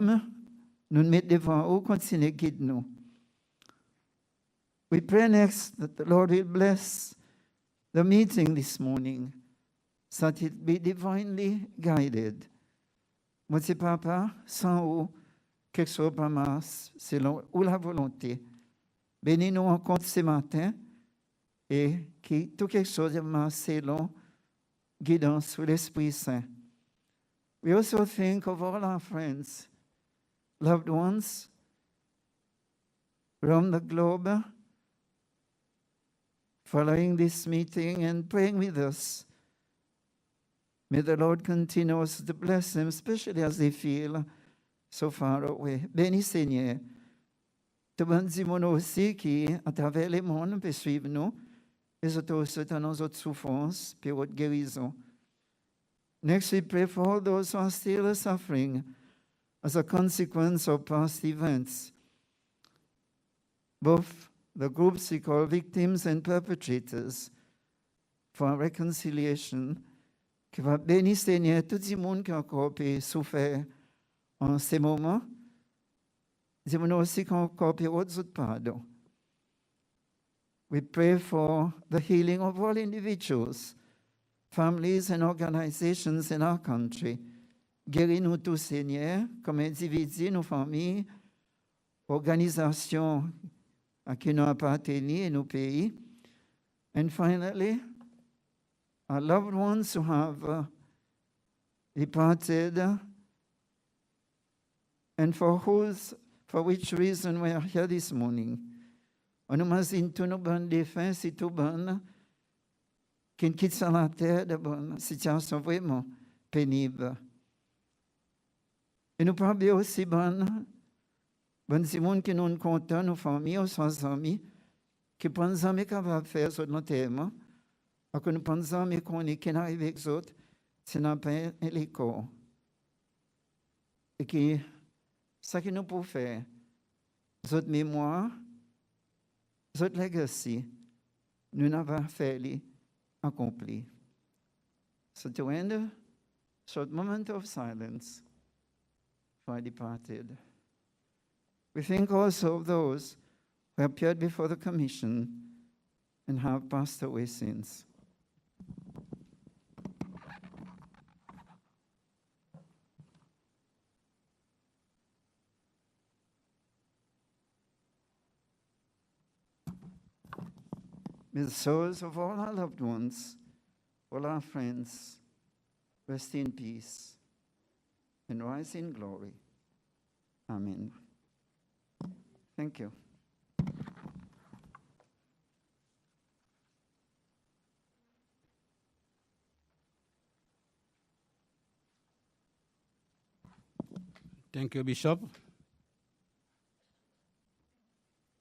nous mettons devant vous, continuez guide nous. We pray next that the Lord will bless the meeting this morning, so that it be divinely guided. Monsieur Papa, sans vous, quelque chose pas marche, selon où la volonté. Bénis-nous encore ce matin et que tout quelque chose marche selon guidance de l'Esprit Saint. We also think of all our friends, loved ones around the globe, following this meeting and praying with us. May the Lord continue to bless them, especially as they feel so far away. Béni Seigneur. Te bénissons aussi qui, à travers le monde, peut suivre nous, et aussi dans nos autres souffrances, puis votre guérison. Next, we pray for all those who are still suffering as a consequence of past events. Both the groups we call victims and perpetrators, for reconciliation, qui va bénir Seigneur tout le monde qui a encore souffert en ces moments. Dis-moi aussi qu'on a encore autre pardon. We pray for the healing of all individuals, families and organizations in our country. Guéris-nous tous, Seigneur, comme individus, nos familles, organisations à qui nous appartenons et nos pays. And finally, our loved ones who have departed, and for which reason we are here this morning. On nous imagine tous nos bonnes défunts, si tout bonnes, qui quittent sur la terre de bonnes situations vraiment pénibles. Et nous parlons aussi bonnes gens qui nous comptent, nos familles, nos amis, qui pensent à capables de faire sur notre thème, et que nous pensons qu'on est qui n'arrive avec eux, c'est n'a pas l'école. Et que ce que nous pouvons faire, notre mémoire, notre legacy, nous n'avons pas fait accompli. So to end a short moment of silence for our departed. We think also of those who appeared before the Commission and have passed away since. May the souls of all our loved ones, all our friends, rest in peace and rise in glory. Amen. Thank you. Thank you, Bishop.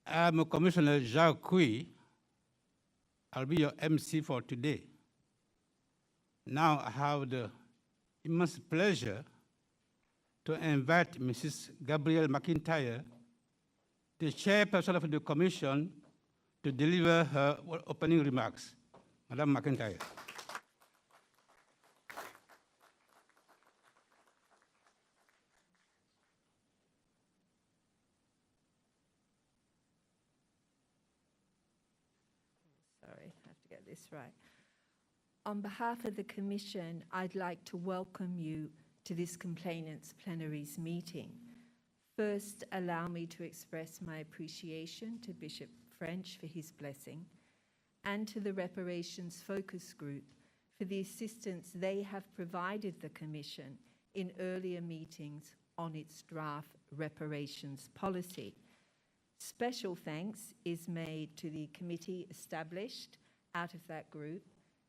I'm Commissioner Jacques Cui. I'll be your MC for today. Now I have the immense pleasure to invite Mrs. Gabrielle McIntyre, the chairperson of the Commission, to deliver her opening remarks. Madam McIntyre. This right. On behalf of the Commission, I'd like to welcome you to this Complainants Plenaries meeting. First, allow me to express my appreciation to Bishop French for his blessing and to the Reparations Focus Group for the assistance they have provided the Commission in earlier meetings on its draft reparations policy. Special thanks is made to the committee established out of that group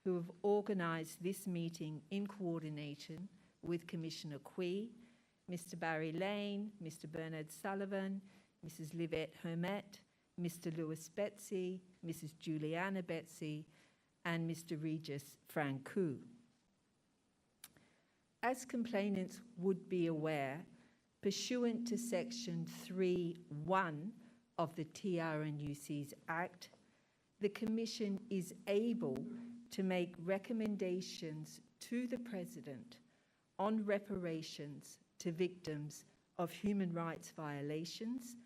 who have organised this meeting in coordination with Commissioner Cui, Mr. Barry Lane, Mr. Bernard Sullivan, Mrs. Livette Hermet, Mr. Louis Betsy, Mrs. Juliana Betsy, and Mr. Regis Francoux. As complainants would be aware, pursuant to Section 3(1) of the TRNUC's Act, the Commission is able to make recommendations to the President on reparations to victims of human rights violations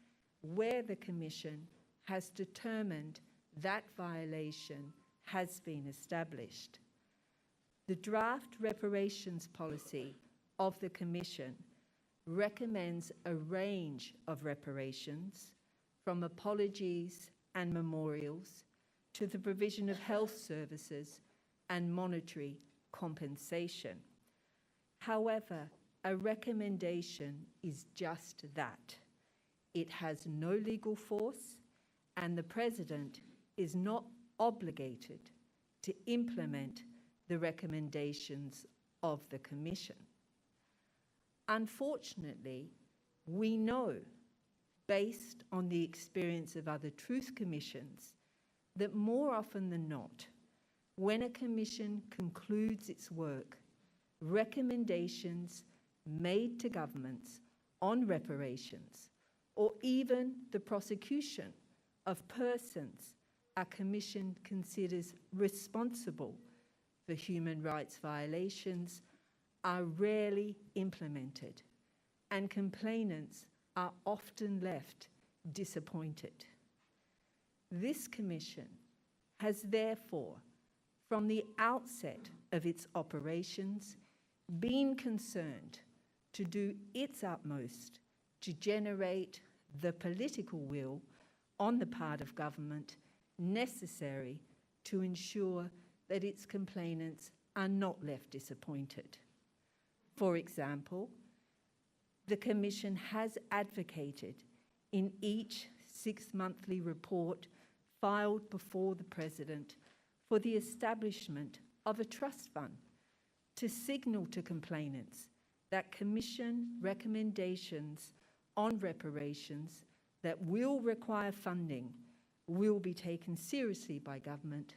where the Commission has determined that violation has been established. The draft reparations policy of the Commission recommends a range of reparations, from apologies and memorials to the provision of health services and monetary compensation. However, a recommendation is just that. It has no legal force, and the President is not obligated to implement the recommendations of the Commission. Unfortunately, we know, based on the experience of other truth commissions, that more often than not, when a commission concludes its work, recommendations made to governments on reparations, or even the prosecution of persons a commission considers responsible for human rights violations, are rarely implemented, and complainants are often left disappointed. This Commission has therefore, from the outset of its operations, been concerned to do its utmost to generate the political will on the part of government necessary to ensure that its complainants are not left disappointed. For example, the Commission has advocated in each 6-monthly report filed before the President for the establishment of a trust fund to signal to complainants that Commission recommendations on reparations that will require funding will be taken seriously by government,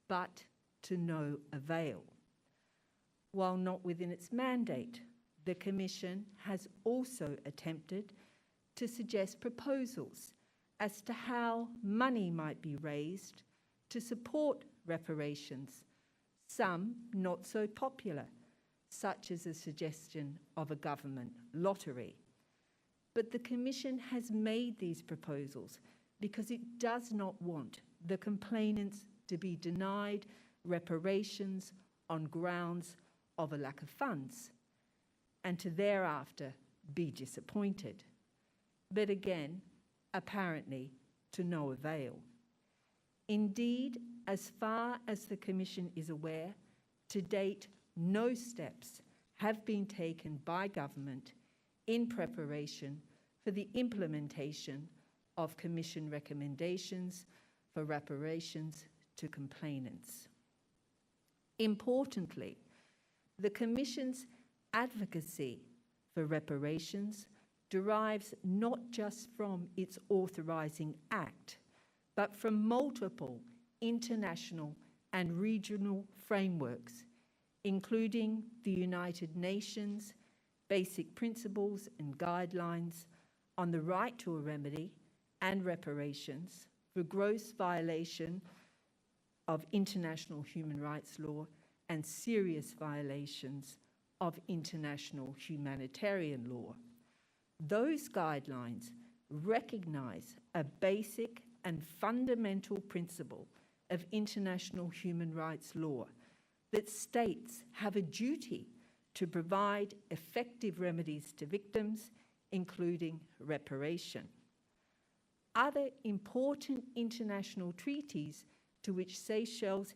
but to no avail. While not within its mandate, the Commission has also attempted to suggest proposals as to how money might be raised to support reparations, some not so popular, such as a suggestion of a government lottery. But the Commission has made these proposals because it does not want the complainants to be denied reparations on grounds of a lack of funds, and to thereafter be disappointed. But again, apparently to no avail. Indeed, as far as the Commission is aware, to date, no steps have been taken by government in preparation for the implementation of Commission recommendations for reparations to complainants. Importantly, the Commission's advocacy for reparations derives not just from its authorising act, but from multiple international and regional frameworks, including the United Nations Basic Principles and Guidelines on the Right to a Remedy and Reparations for gross violation of international human rights law and serious violations of international humanitarian law. Those guidelines recognise a basic and fundamental principle of international human rights law that states have a duty to provide effective remedies to victims, including reparation. Other important international treaties to which Seychelles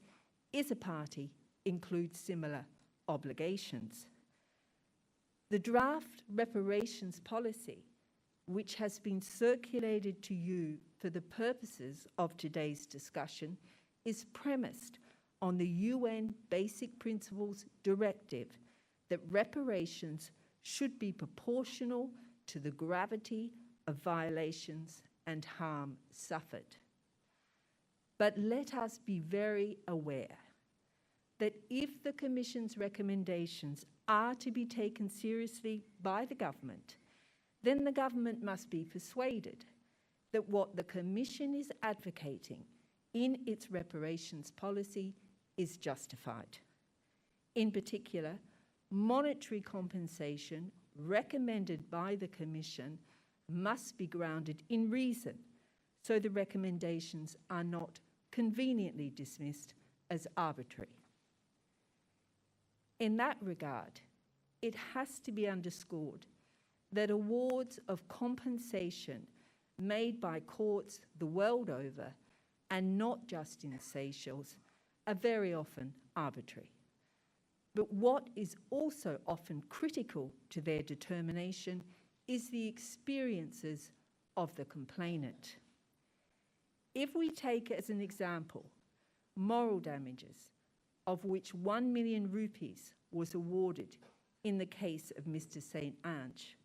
is a party include similar obligations. The draft reparations policy, which has been circulated to you for the purposes of today's discussion, is premised on the UN Basic Principles Directive that reparations should be proportional to the gravity of violations and harm suffered. But let us be very aware that if the Commission's recommendations are to be taken seriously by the government, then the government must be persuaded that what the Commission is advocating in its reparations policy is justified. In particular, monetary compensation recommended by the Commission must be grounded in reason, so the recommendations are not conveniently dismissed as arbitrary. In that regard, it has to be underscored that awards of compensation made by courts the world over, and not just in Seychelles, are very often arbitrary. But what is also often critical to their determination is the experiences of the complainant. If we take as an example moral damages, of which 1 million rupees was awarded in the case of Mr. St. Ange,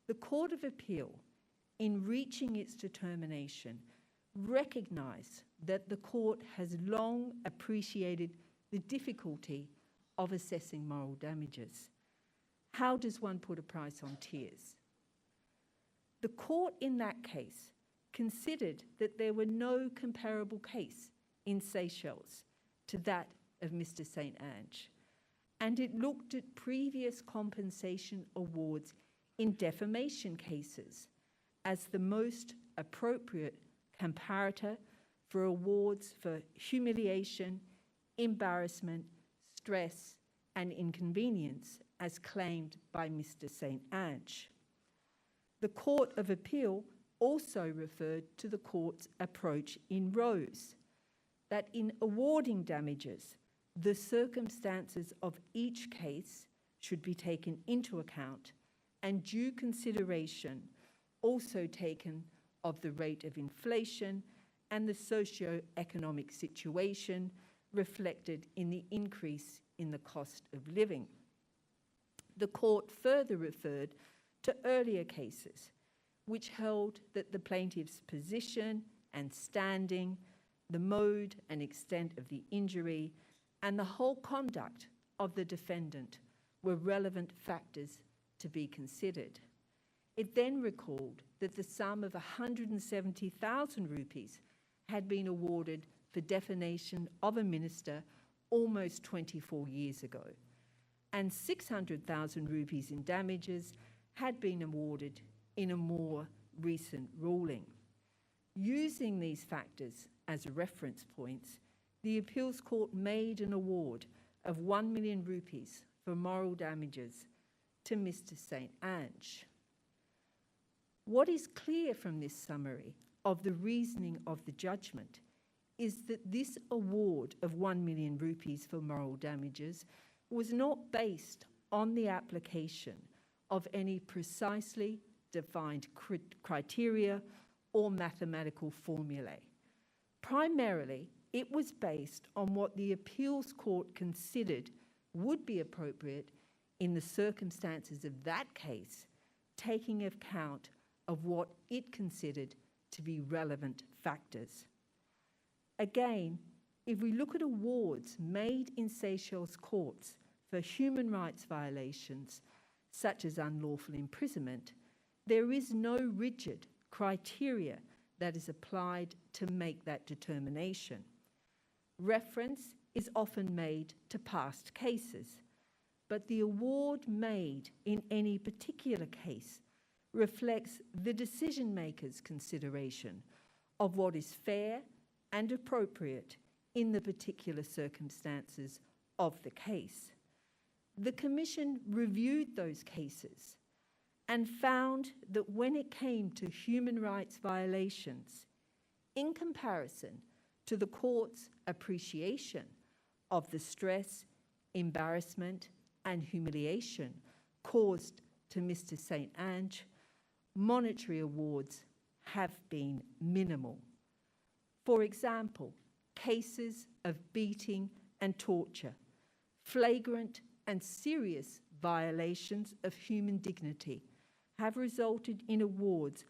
the Court of Appeal, in reaching its determination, recognised that the court has long appreciated the difficulty of assessing moral damages. How does one put a price on tears? The court in that case considered that there were no comparable case in Seychelles to that of Mr. St. Ange, and it looked at previous compensation awards in defamation cases as the most appropriate comparator for awards for humiliation, embarrassment, stress, and inconvenience as claimed by Mr. St. Ange. The Court of Appeal also referred to the court's approach in Rose, that in awarding damages, the circumstances of each case should be taken into account and due consideration also taken of the rate of inflation and the socio-economic situation reflected in the increase in the cost of living. The court further referred to earlier cases which held that the plaintiff's position and standing, the mode and extent of the injury, and the whole conduct of the defendant were relevant factors to be considered. It then recalled that the sum of 170,000 rupees had been awarded for defamation of a minister almost 24 years ago, and 600,000 rupees in damages had been awarded in a more recent ruling. Using these factors as reference points, the Appeals Court made an award of 1 million rupees for moral damages to Mr. St. Ange. What is clear from this summary of the reasoning of the judgment is that this award of 1 million rupees for moral damages was not based on the application of any precisely defined criteria or mathematical formulae. Primarily, it was based on what the Appeals Court considered would be appropriate in the circumstances of that case, taking account of what it considered to be relevant factors. Again, if we look at awards made in Seychelles courts for human rights violations, such as unlawful imprisonment, there is no rigid criteria that is applied to make that determination. Reference is often made to past cases, but the award made in any particular case reflects the decision maker's consideration of what is fair and appropriate in the particular circumstances of the case. The Commission reviewed those cases and found that when it came to human rights violations, in comparison to the court's appreciation of the stress, embarrassment, and humiliation caused to Mr. St. Ange, monetary awards have been minimal. For example, cases of beating and torture, flagrant and serious violations of human dignity have resulted in awards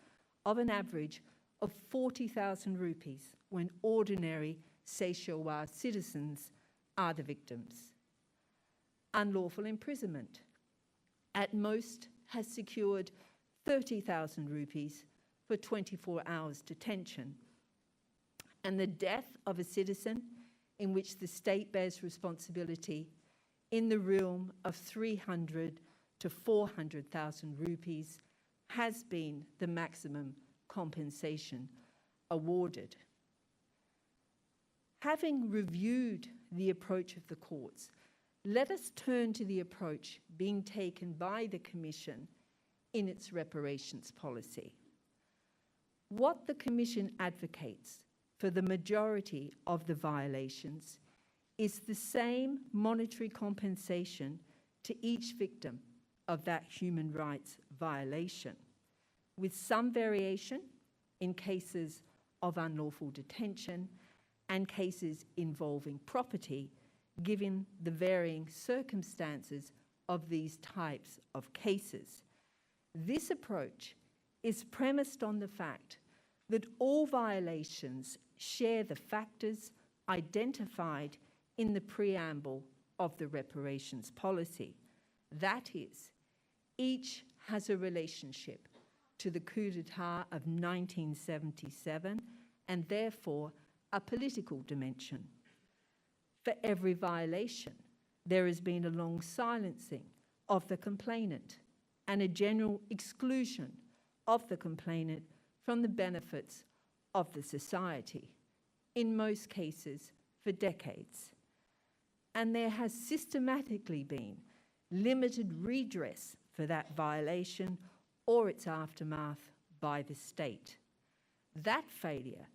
of an average of 40,000 rupees when ordinary Seychellois citizens are the victims. Unlawful imprisonment, at most, has secured 30,000 rupees for 24 hours detention, and the death of a citizen in which the state bears responsibility in the realm of 300 to 400,000 rupees has been the maximum compensation awarded. Having reviewed the approach of the courts, let us turn to the approach being taken by the Commission in its reparations policy. What the Commission advocates for the majority of the violations is the same monetary compensation to each victim of that human rights violation, with some variation in cases of unlawful detention and cases involving property, given the varying circumstances of these types of cases. This approach is premised on the fact that all violations share the factors identified in the preamble of the reparations policy. That is, each has a relationship to the coup d'etat of 1977 and therefore a political dimension. For every violation, there has been a long silencing of the complainant and a general exclusion of the complainant from the benefits of the society, in most cases for decades. And there has systematically been limited redress for that violation or its aftermath by the state. That failure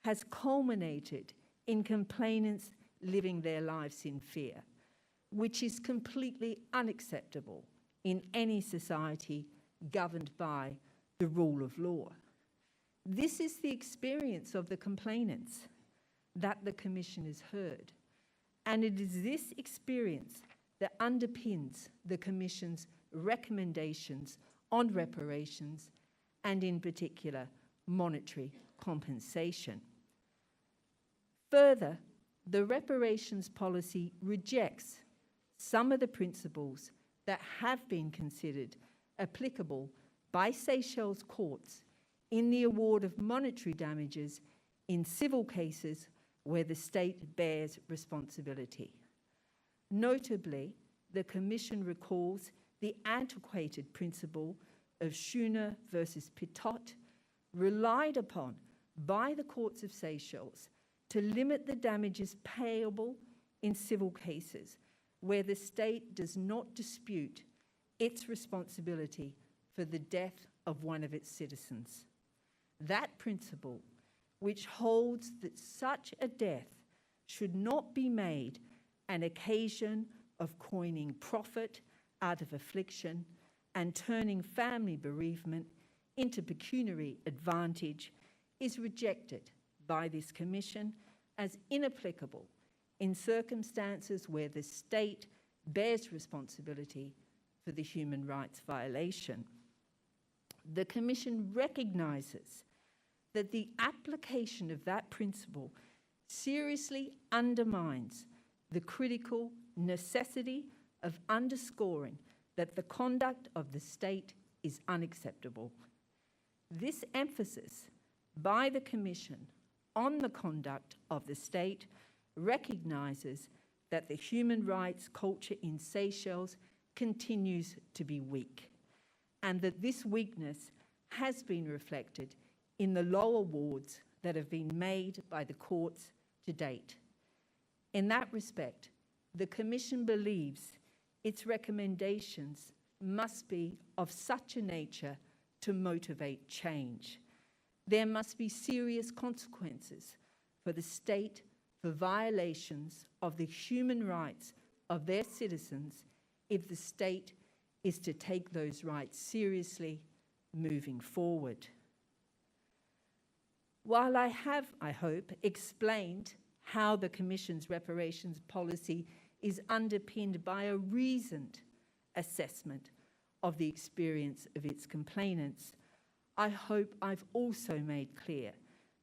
has culminated in complainants living their lives in fear, which is completely unacceptable in any society governed by the rule of law. This is the experience of the complainants that the Commission has heard, and it is this experience that underpins the Commission's recommendations on reparations and, in particular, monetary compensation. Further, the reparations policy rejects some of the principles that have been considered applicable by Seychelles courts in the award of monetary damages in civil cases where the state bears responsibility. Notably, the Commission recalls the antiquated principle of Schooner versus Pitot, relied upon by the courts of Seychelles to limit the damages payable in civil cases where the state does not dispute its responsibility for the death of one of its citizens. That principle, which holds that such a death should not be made an occasion of coining profit out of affliction and turning family bereavement into pecuniary advantage, is rejected by this Commission as inapplicable in circumstances where the state bears responsibility for the human rights violation. The Commission recognises that the application of that principle seriously undermines the critical necessity of underscoring that the conduct of the state is unacceptable. This emphasis by the Commission on the conduct of the state recognises that the human rights culture in Seychelles continues to be weak, and that this weakness has been reflected in the low awards that have been made by the courts to date. In that respect, the Commission believes its recommendations must be of such a nature to motivate change. There must be serious consequences for the state for violations of the human rights of their citizens if the state is to take those rights seriously moving forward. While I have, I hope, explained how the Commission's reparations policy is underpinned by a reasoned assessment of the experience of its complainants, I hope I've also made clear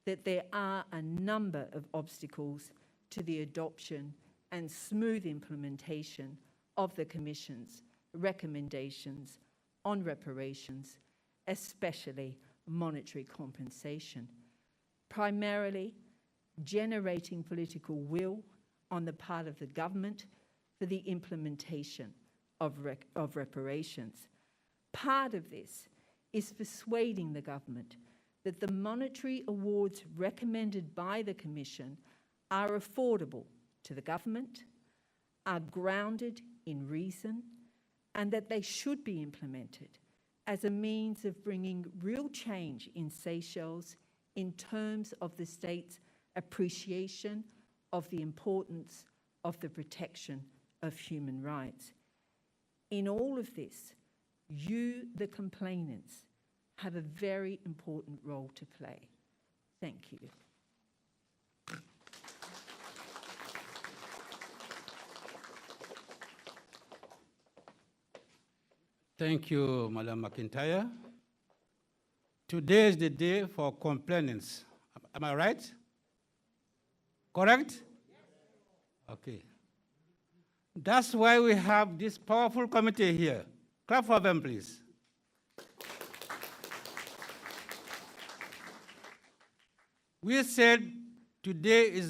that there are a number of obstacles to the adoption and smooth implementation of the Commission's recommendations on reparations, especially monetary compensation. Primarily, generating political will on the part of the government for the implementation of reparations. Part of this is persuading the government that the monetary awards recommended by the Commission are affordable to the government, are grounded in reason, and that they should be implemented as a means of bringing real change in Seychelles in terms of the state's appreciation of the importance of the protection of human rights. In all of this, you, the complainants, have a very important role to play. Thank you. Thank you, Madam McIntyre. Today is the day for complainants. Am I right? Correct? Okay. That's why we have this powerful committee here. Clap for them, please. We said today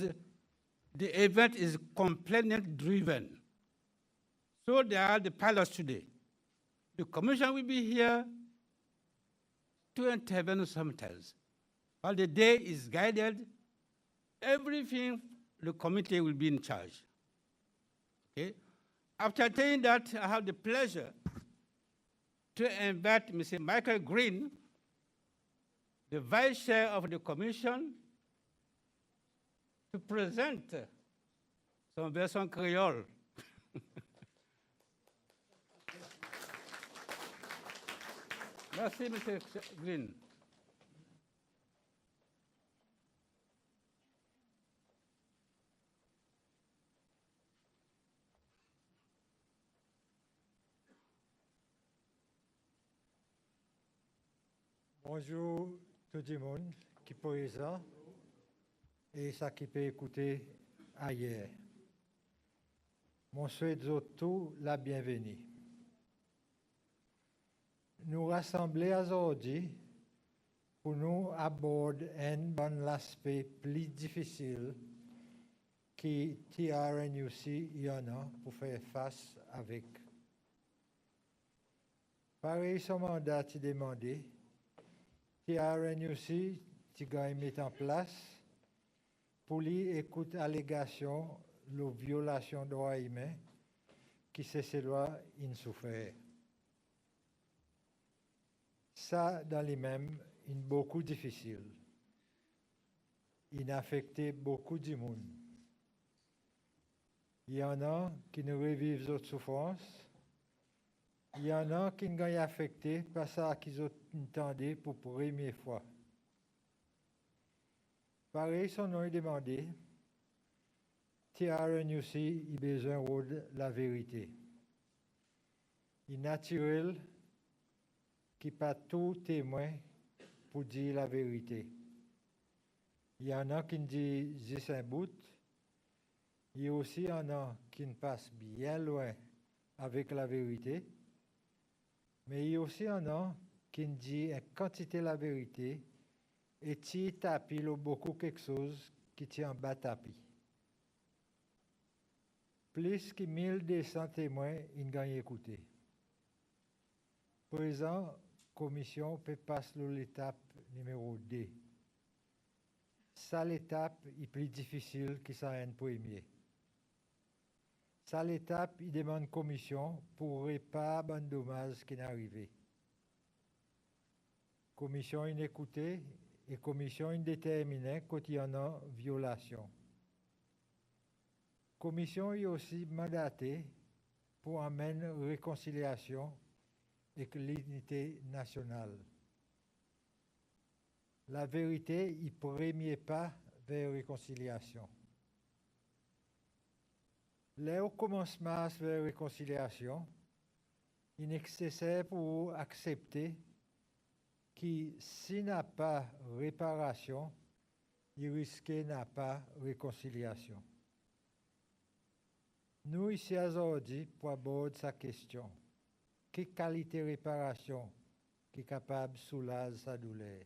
the event is complainant driven. So they are the pilots today. The Commission will be here to intervene sometimes. While the day is guided, everything, the committee will be in charge. Okay? After saying that, I have the pleasure to invite Mr. Michael Green, the Vice Chair of the Commission, to present some version Creole. Merci, Mr. Green. Bonjour tout le monde qui est présent et ça qui peut écouter ailleurs. Mon souhait tous la bienvenue. Nous rassembler aujourd'hui pour nous aborder un bon aspect plus difficile que TRNUC y en a pour faire face avec. Pareil, son mandat est demandé. TRNUC a mis en place pour lui écouter allégations de violation des droits humains qui se cela in souffert. Ça, dans les mêmes, est beaucoup difficile. Il a affecté beaucoup de monde. Il y en a qui ne revivent d'autres souffrances. Il y en a qui ont été affectés par ça qu'ils ont entendu pour la première fois. Pareil, son nom est demandé. TRNUC a besoin de la vérité. Il est naturel qu'il n'y ait pas tout témoin pour dire la vérité. Il y en a qui disent juste un bout. Il y a aussi en a qui passent bien loin avec la vérité. Mais il y a aussi en a qui disent une quantité de la vérité et qui tapent beaucoup quelque chose qui tient en bas tapis. Plus que 1200 témoins, ils ont écouté. Présent, la commission peut passer à l'étape numéro 2. Ça, l'étape est plus difficile que ça un premier. Ça, l'étape, il demande la commission pour réparer les dommages qui sont arrivés. La commission a écouté et la commission a déterminé qu'il y en a violation. La commission est aussi mandatée pour amener réconciliation et l'unité nationale. La vérité est le premier pas vers la réconciliation. Là, au commencement vers la réconciliation, il est nécessaire pour accepter que s'il n'y a pas réparation, il risque n'a pas réconciliation. Nous, ici aujourd'hui, pour aborder cette question, quelle qualité de réparation qui est capable de soulager sa douleur?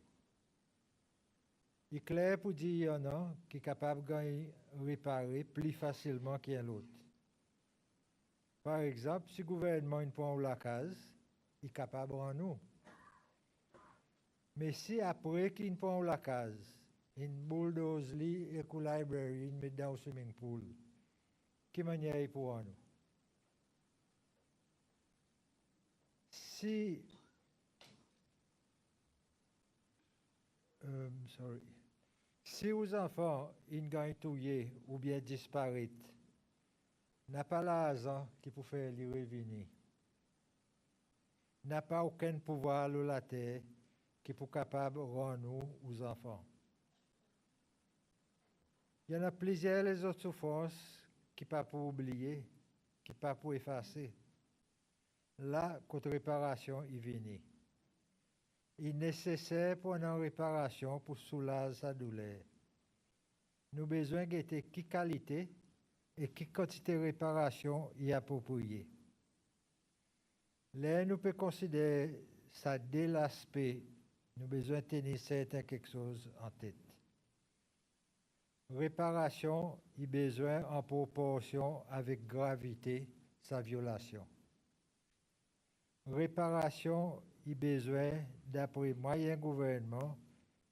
Il est clair pour dire qu'il y en a qui est capable de réparer plus facilement qu'un autre. Par exemple, si le gouvernement ne prend la case, il est capable en nous. Mais si après qu'il prend la case, il bulldoze et que la librairie, il met dans le swimming pool, quelle manière il pour nous? Si si aux enfants ils gagnent touillé ou bien disparaissent, n'a pas l'argent qui peut faire les revenir. N'a pas aucun pouvoir sur la terre qui peut capable de rendre nous aux enfants. Il y en a plusieurs les autres souffrances qui ne pas pour oublier, qui ne pas pour effacer. Là, contre réparation, il vient. Il est nécessaire pour une réparation pour soulager sa douleur. Nous avons besoin de qui qualité et qui quantité de réparation y appropriée. Là, nous pouvons considérer ça dès l'aspect, nous avons besoin de tenir certain quelque chose en tête. Réparation, il a besoin en proportion avec gravité sa violation. Réparation, il a besoin d'après moyen gouvernement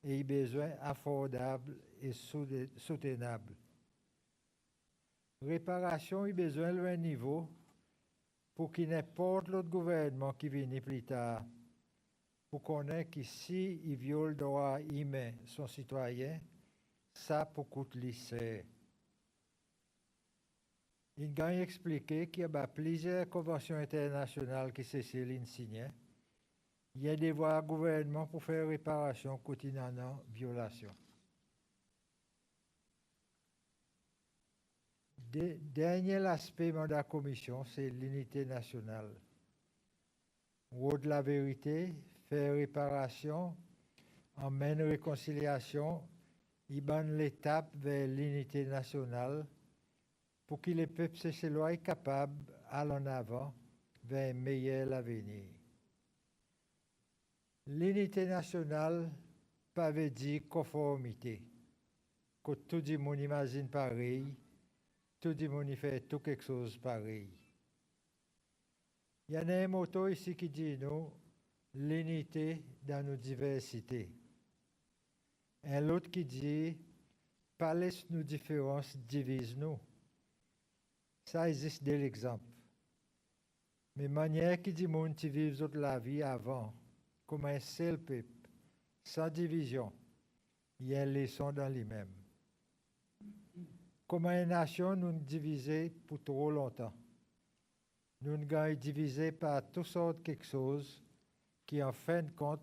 et il a besoin affordable et soutenable. Réparation, il a besoin d'un niveau pour qu'il n'importe l'autre gouvernement qui vienne plus tard, pour connaître qu'ici, il viole le droit humain son citoyen, ça pour coûter lycée. Il gagne expliqué qu'il y a plusieurs conventions internationales qui Céciline signait. Il y a des voies gouvernement pour faire réparation quotidiennement violation. Dernier aspect de la commission, c'est l'unité nationale. Au de la vérité, faire réparation, emmène réconciliation, il banne l'étape vers l'unité nationale pour que les peuples soient capables d'aller en avant vers un meilleur avenir. L'unité nationale, pas veut dire conformité, que tout le monde imagine pareil, tout le monde fait tout quelque chose pareil. Il y en a un motto ici qui dit nous, l'unité dans nos diversités. Un autre qui dit, pas laisse nos différences divise nous. Ça existe dès l'exemple. Mais manière qui dit monde qui vivent la vie avant, comme un seul peuple, sans division, il y a une leçon dans lui-même. Comme une nation, nous nous divisons pour trop longtemps. Nous nous sommes divisés par toutes sortes de quelque chose qui, en fin de compte,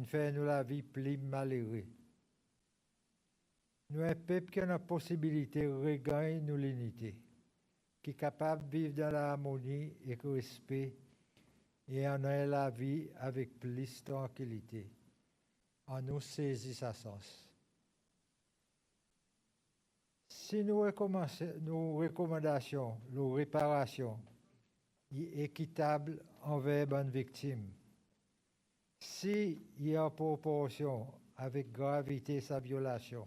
fait nous la vie plus malheureuse. Nous sommes un peuple qui a la possibilité de regagner nous l'unité, qui est capable de vivre dans l'harmonie et le respect et en a la vie avec plus de tranquillité. En nous saisit sa sens. Si nos recommandations, nos réparations, sont équitables envers les victimes, si il y a en proportion avec gravité sa violation,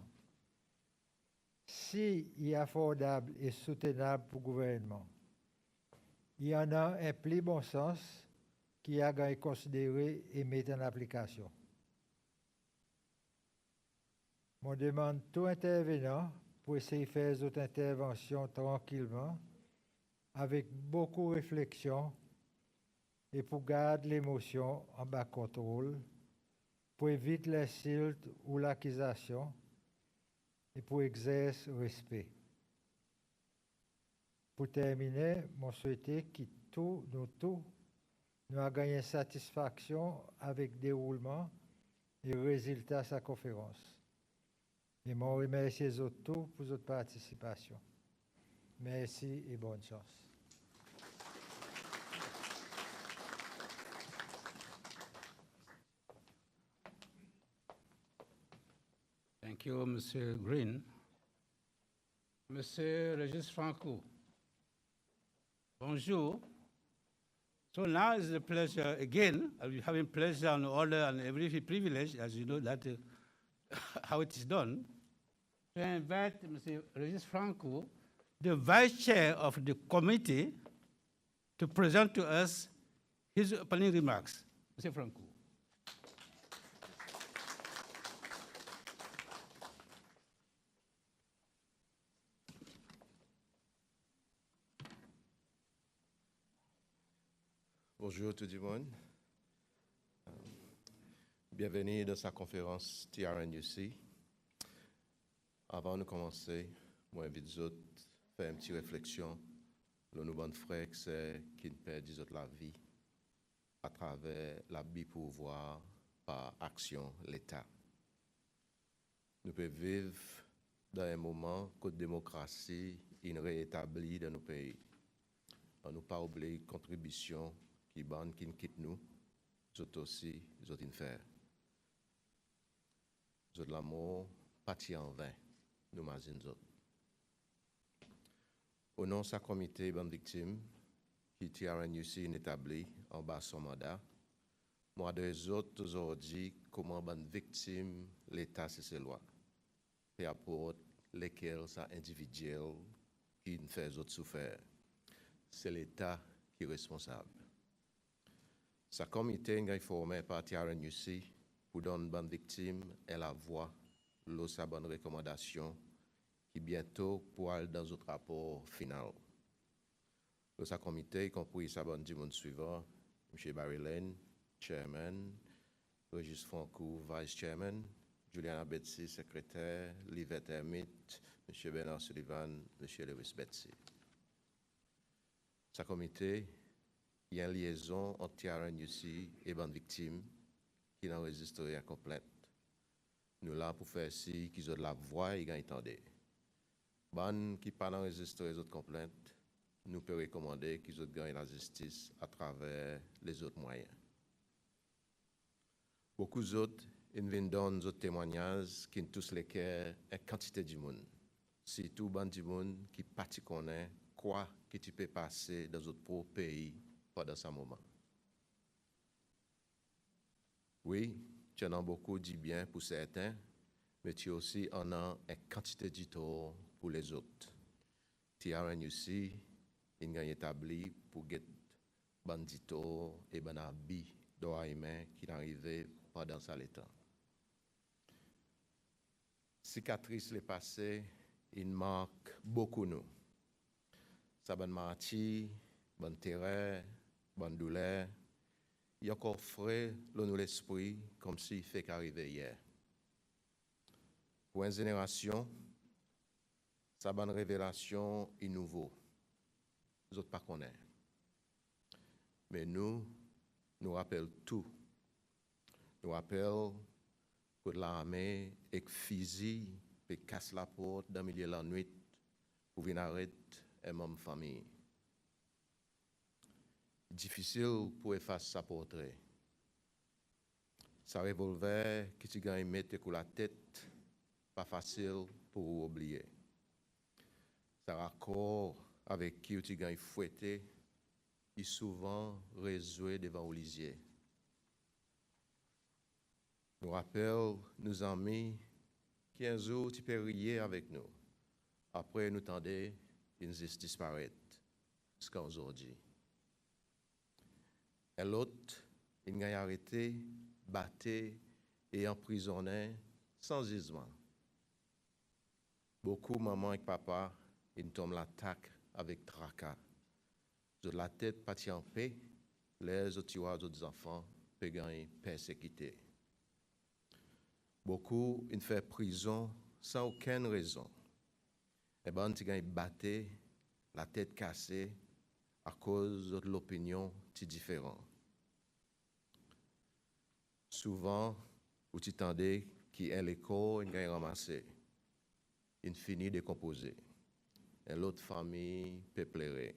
si il est affordable et soutenable pour le gouvernement, il y en a un plus bon sens qui a à considérer et mettre en application. Je demande tout intervenant pour essayer de faire cette intervention tranquillement, avec beaucoup de réflexion et pour garder l'émotion en bas contrôle, pour éviter l'insulte ou l'accusation et pour exercer le respect. Pour terminer, je souhaite que nous avons gagné satisfaction avec le déroulement et le résultat de sa conférence. Et je remercie les autres pour votre participation. Merci et bonne chance. Thank you, Mr. Green. Monsieur Régis Franco, bonjour. So now is the pleasure again, I'll be having pleasure and honor and every privilege, as you know that how it is done, to invite Mr. Régis Franco, the Vice Chair of the Committee to present to us his opening remarks. Monsieur Franco. Bonjour tout le monde. Bienvenue dans sa conférence TRNUC. Avant de commencer, moi invite les autres à faire une petite réflexion. Le nous bon frère c'est qui perd des autres la vie à travers l'abus pouvoir par action l'État. Nous pouvons vivre dans un moment que la démocratie est réétablie dans nos pays. On ne pas oublier la contribution qui ban qui quitte nous, nous aussi, nous autres faire. Nous autres l'amour, parti en vain, nous imagine nous autres. Au nom de sa comité de victimes, qui TRNUC est établi en bas de son mandat, moi deux autres aujourd'hui comment ban victime l'État c'est ses lois. Et apporte lesquelles ça individuel qui nous fait autres souffrir. C'est l'État qui est responsable. Sa comité est formé par TRNUC pour donner une bonne victime et la voix, sa bonne recommandation qui bientôt pour aller dans notre rapport final. Sa comité y compris sa bonne du monde suivant, M. Barry Chairman, Régis Franco, Vice Chairman, Juliana Betsy, secrétaire, Livette Hermite, M. Bernard Sullivan, M. Lewis Betsy. Sa comité il y a une liaison entre TRNUC et bonne victime qui n'enregistrerait à complète. Nous là pour faire si qu'ils ont de la voix et qu'ils entendent. Bonne qui pas enregistré les autres complètes, nous pouvons recommander qu'ils ont gagné la justice à travers les autres moyens. Beaucoup d'autres viennent donner d'autres témoignages qui tous lesquels est quantité du monde. C'est tout bon du monde qui parti connaît quoi que tu peux passer dans notre propre pays pendant ce moment. Oui, tu en as beaucoup dit bien pour certains, mais tu aussi en as une quantité de tort pour les autres. TRNUC, il a établi pour get bandito et ben habit d'oreillement qui arrivait pendant ça le temps. Cicatrice les passées, il marque beaucoup nous. Ça bonne maladie, bonne terreur, bonne douleur, il y a encore frais dans l'esprit comme s'il fait qu'arriver hier. Pour une génération, sa bonne révélation est nouveau. Nous autres pas connaît. Mais nous rappelle tout. Nous rappelle que l'armée est physique et casse la porte dans le milieu de la nuit pour venir arrêter une même famille. Difficile pour effacer sa portrait. Sa revolver qui tu gagnes mettre sur la tête, pas facile pour oublier. Sa raccord avec qui tu gagnes fouetté, il souvent résoué devant au lisier. Nous rappelle nos amis qui un jour tu peux rier avec nous. Après nous tendez une justice disparaître jusqu'à aujourd'hui. Et l'autre, il a arrêté, battu et emprisonné sans jugement. Beaucoup maman et papa, ils tombent l'attaque avec tracas. De la tête partie en paix, les autres enfants peuvent gagner persécutés. Beaucoup, ils font prison sans aucune raison. Et ben, ils gagnent battu, la tête cassée à cause de l'opinion différente. Souvent, où tu tendais qui est l'école, il gagne ramassé. Il finit de composer. Et l'autre famille peut pleurer.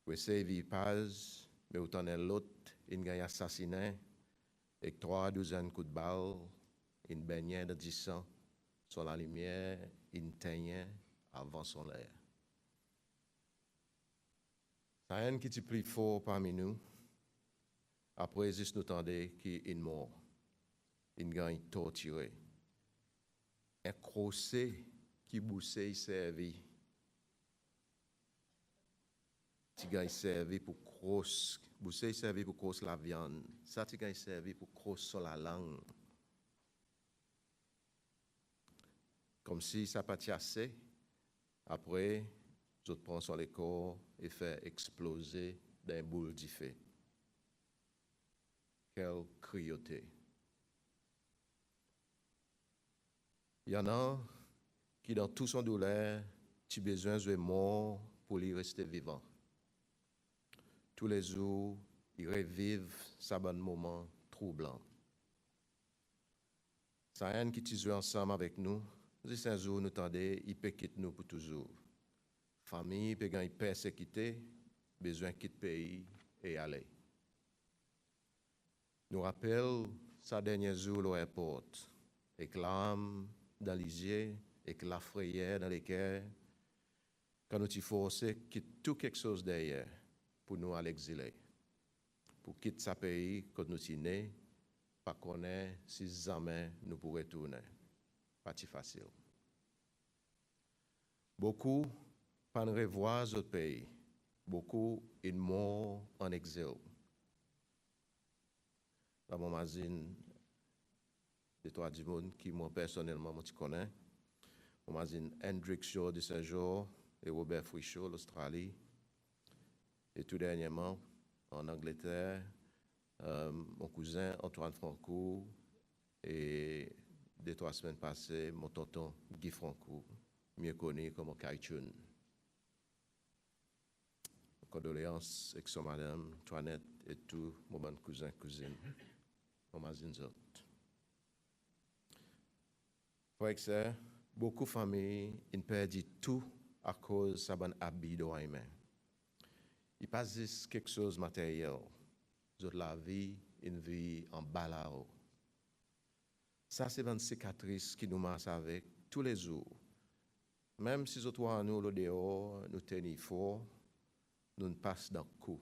Vous essayez de vivre paz, mais autant l'autre, il gagne assassiné, et 3 douzaines coups de balle, il baignait de 10 ans, sur la lumière, il teignait avant son l'air. Ça a un qui est plus fort parmi nous. Après, juste nous tendez qu'il est mort. Il gagne torturé. Un crossé qui boussait sa vie. tu gagnes servi pour crosse, vous savez servi pour crosse la viande, ça tu gagnes servi pour crosse sur la langue. Comme si ça pas assez. Après, je prends sur les corps et fais exploser d'un boule de feu. Quelle cruauté. Il y en a qui, dans tout son douleur, tu besoin de mort pour lui rester vivant. Tous les jours, ils revivent ce bon moment troublant. Ça a un qui tisse ensemble avec nous. Si un jour nous tendez, il peut quitter nous pour toujours. Famille peut gagner persécuté, besoin de quitter le pays et aller. Nous rappelle sa dernier jour à l'aéroport, avec l'âme dans les yeux, avec la frayeur dans les cœurs, quand nous t'y forcé quitter tout quelque chose derrière pour nous à l'exilé, pour quitter sa pays quand nous t'y nés, pas connaître si jamais nous pourrons retourner. Pas si facile. Beaucoup pas de revoir notre pays. Beaucoup une mort en exil. Dans mon magazine, des trois du monde qui moi personnellement je connais, mon magazine Hendrik Shaw de Saint-Jean et Robert Fouichaud l'Australie. Et tout dernièrement, en Angleterre, mon cousin Antoine Franco et 2-3 semaines passées, mon tonton Guy Franco, mieux connu comme Kaichun. Condoléances avec son madame, Toinette et tout, mon bon cousin, cousine, mon magazine zot. Frère que c'est, beaucoup de familles, ils perdent tout à cause de sa bonne habit de Wayman. Il passe juste quelque chose de matériel. La vie, une vie en balao. Ça, c'est une cicatrice qui nous marche avec tous les jours. Même si nous, le dehors, nous tenons fort, nous ne passons dans le coup.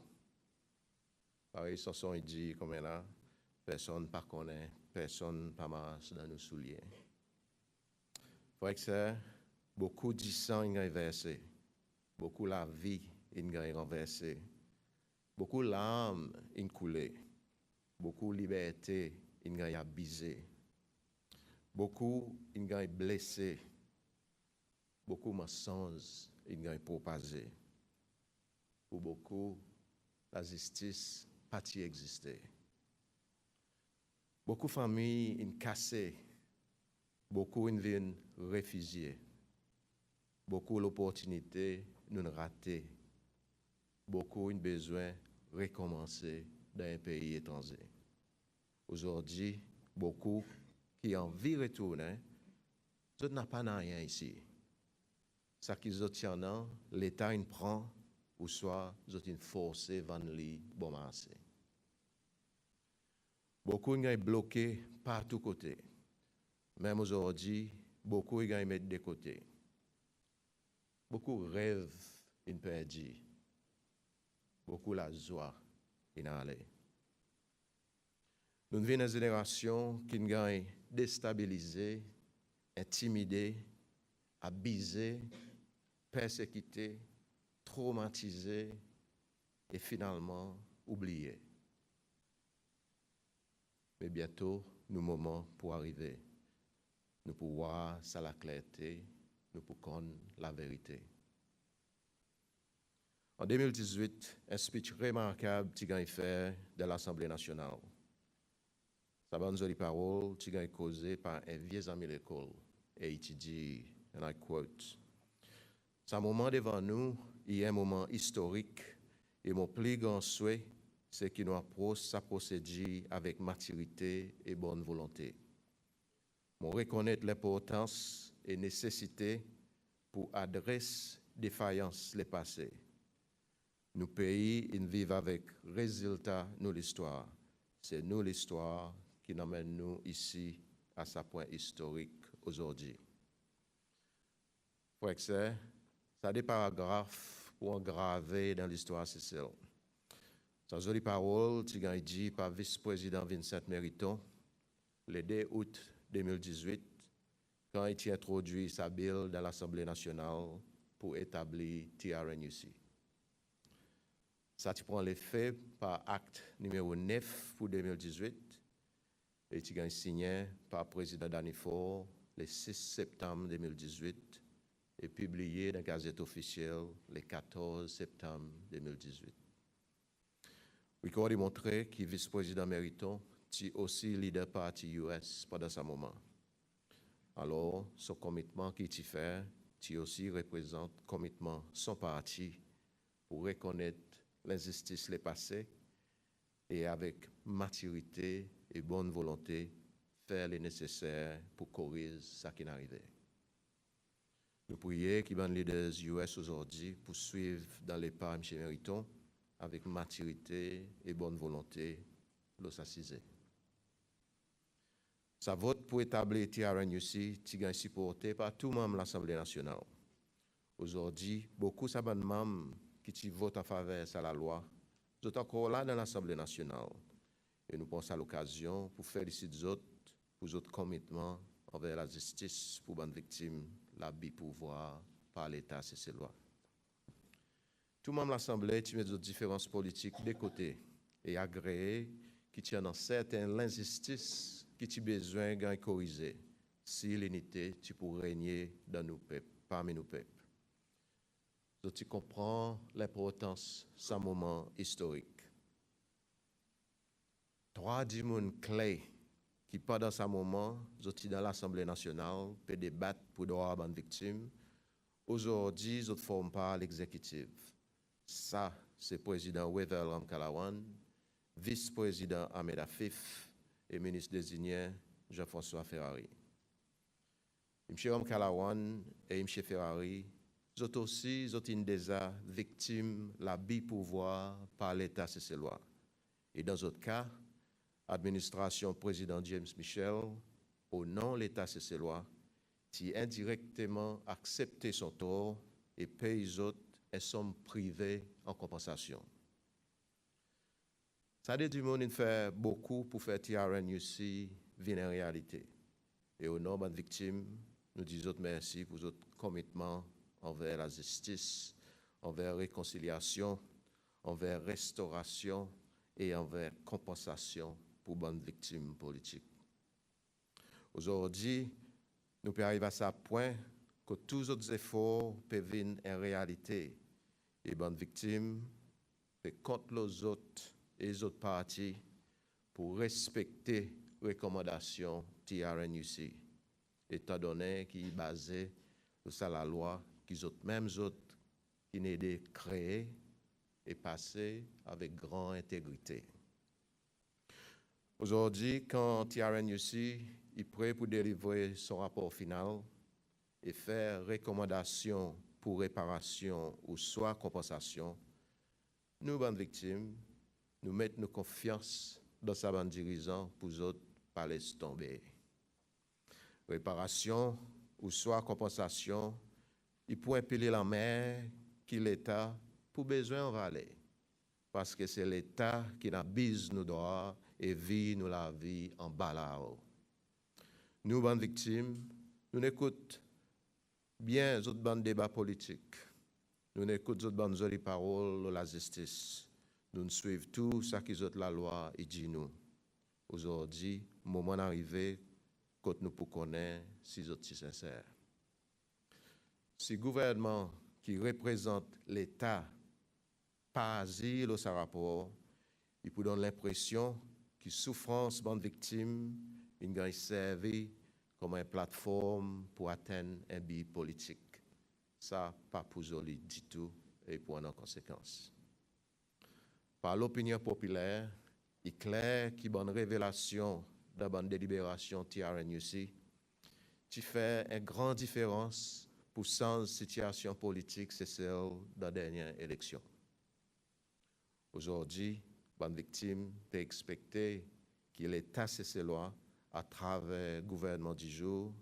Pareil, ce sont dit comme là, personne ne connaît, personne ne marche dans nos souliers. Frère que c'est, beaucoup de sang ont versé, beaucoup la vie ont renversé, beaucoup l'âme ont coulé, beaucoup de liberté ont abusé, beaucoup ont blessé, beaucoup de mensonges ont propagé. Pour beaucoup, la justice n'a pas existé. Beaucoup de familles ont cassé, beaucoup ont été réfugiés, beaucoup l'opportunité nous raté, beaucoup ont besoin de recommencer dans un pays étranger. Aujourd'hui, beaucoup qui ont envie de retourner, ils n'ont pas rien ici. Ça qu'ils ont, l'État en prend, ou soit ils ont forcé de les bon marché. Beaucoup sont bloqués par tous côtés. Même aujourd'hui, beaucoup sont mis de côté. Beaucoup rêvent in perdu. Beaucoup la joie in aller. Nous vivons une génération qui est déstabilisée, intimidée, abusée, persécutée, traumatisée et finalement oubliée. Mais bientôt, nous moments pour arriver. Nous pouvons voir ça la clarté, nous pouvons connaître la vérité. En 2018, un speech remarquable qui a été fait de l'Assemblée nationale. Ça va nous parole qui a été causée par un vieux ami de l'école et il dit, and I quote, « Ce moment devant nous, il y a un moment historique et mon plus grand souhait, c'est qu'il nous approche sa procédure avec maturité et bonne volonté. Mon reconnaître l'importance et nécessité pour adresser défaillances les passées. Nous pays, ils vivent avec résultat nous l'histoire. C'est nous l'histoire qui nous amène nous ici à sa point historique aujourd'hui. Pour ça, ça des paragraphes pour engraver dans l'histoire Cécile. Sans jolies paroles, tu as dit par vice-président Vincent Mériton, le 2 août 2018, quand il a introduit sa bill dans l'Assemblée nationale pour établir TRNUC. Ça tu prend l'effet par acte numéro 9 pour 2018 et tu gagnes signé par le président Danifort le 6 septembre 2018 et publié dans la Gazette officielle le 14 septembre 2018. Il faut démontrer que le vice-président Mériton est aussi leader parti US pendant ce moment. Alors, ce commitment qu'il fait, tu aussi représente le commitment de son parti pour reconnaître l'injustice les passées et avec maturité et bonne volonté faire le nécessaire pour corriger ce qui est arrivé. Nous prions que les leaders US aujourd'hui poursuivent dans les pas de M. Mériton avec maturité et bonne volonté l'osaciser. Sa vote pour établir TRNUC est supporté par tout membre de l'Assemblée nationale. Aujourd'hui, beaucoup de membres qui votent en faveur de la loi sont encore là dans l'Assemblée nationale. Et nous pensons à l'occasion pour féliciter les autres pour votre commitment envers la justice pour les victimes, l'abus pouvoir par l'État, c'est ces lois. Tout le monde de l'Assemblée, tu mets des différences politiques de côté et agréé qui tiennent en certaines injustices qui tu besoin de corriger si l'unité tu pour régner dans nos peuples, parmi nos peuples. Donc tu comprends l'importance de ce moment historique. 3 dimones clés qui pendant ce moment, sont dans l'Assemblée nationale, peut débattre pour droit aux victimes. Aujourd'hui, ils ne forment pas l'exécutif. Ça, c'est le président Wevel Ramkalawan, vice-président Ahmed Afif et ministre désigné Jean-François Ferrari. M. Ramkalawan et M. Ferrari sont aussi déjà victimes de l'abus pouvoir par l'État cécélois. Et dans d'autres cas, l'administration président James Michel, au nom de l'État cécélois, qui indirectement accepté son tort et paye les autres et sont privés en compensation. Ça dit du monde fait beaucoup pour faire TRNUC venir en réalité. Et au nom de la victime, nous disons merci pour votre commitment envers la justice, envers la réconciliation, envers la restauration et envers la compensation pour les victimes politiques. Aujourd'hui, nous pouvons arriver à ce point que tous les autres efforts peuvent venir en réalité. Et les victimes peuvent contre les autres et les autres parties pour respecter les recommandations TRNUC, étant donné qu'il est basé sur la loi qu'ils ont même autres qui n'est de créer et passer avec grande intégrité. Aujourd'hui, quand TRNUC est prêt pour délivrer son rapport final et faire recommandation pour réparation ou soit compensation, nous, bonnes victimes, nous mettons nos confiance dans sa bande dirigeant pour autres pas laisser tomber. Réparation ou soit compensation, il peut impeler la mer qui l'État pour besoin en vallée. Parce que c'est l'État qui n'a bise nos droits et vit nous la vie en bas là-haut. Nous, bonnes victimes, nous n'écoutons bien les autres bandes débats politiques. Nous n'écoutons les autres bandes jolies paroles de la justice. Nous ne suivons tout ce qui est la loi et dit nous. Aujourd'hui, le moment est arrivé quand nous pouvons connaître si nous sommes sincères. Si le gouvernement qui représente l'État pas asile dans ce rapport, il peut donner l'impression que souffrance bande victime a servi comme une plateforme pour atteindre un but politique. Ça, pas pour joli du tout et pour en conséquence. Par l'opinion populaire, il est clair qu'il y a une révélation dans la délibération TRNUC qui fait une grande différence pour la situation politique, c'est celle de la dernière élection. Aujourd'hui, les victimes peuvent expecter que l'État cécélois, à travers le gouvernement du jour,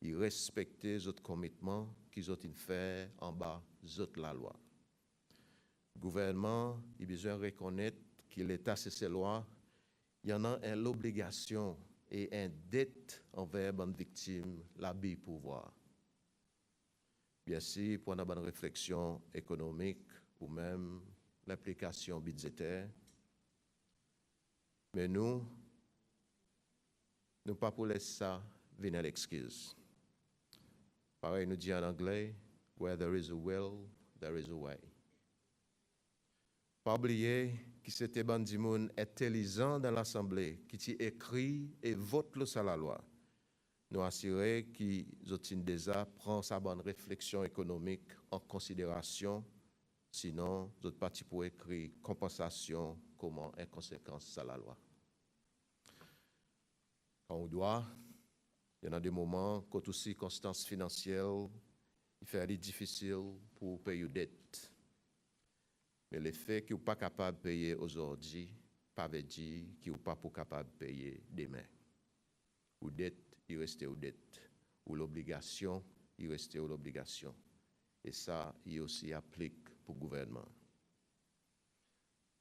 il respecte les autres commitments qu'ils ont fait en bas de la loi. Le gouvernement a besoin de reconnaître que l'État cécélois, il y en a l'obligation et une dette envers les victimes, l'abus pouvoir. Bien sûr, pour une bonne réflexion économique ou même l'implication budgétaire. Mais nous pas pour laisser ça venir à l'excuse. Pareil, nous dit en anglais, where there is a will, there is a way. Pas oublier que c'était bandi moun intelligent dans l'Assemblée, qui t'y écrit et vote le sur la loi. Nous assurer qu'ils ont déjà prend sa bonne réflexion économique en considération, sinon d'autres partis pour écrire compensation comment inconséquence sur la loi. Quand on doit, il y en a des moments quand aussi circonstances financières, il fait difficile pour payer aux dettes. Mais le fait qu'il n'est pas capable de payer aujourd'hui, pas veut dire qu'il n'est pas capable de payer demain. Ou dette, il reste aux dettes. Ou l'obligation, il reste aux l'obligation. Et ça, il aussi applique pour le gouvernement.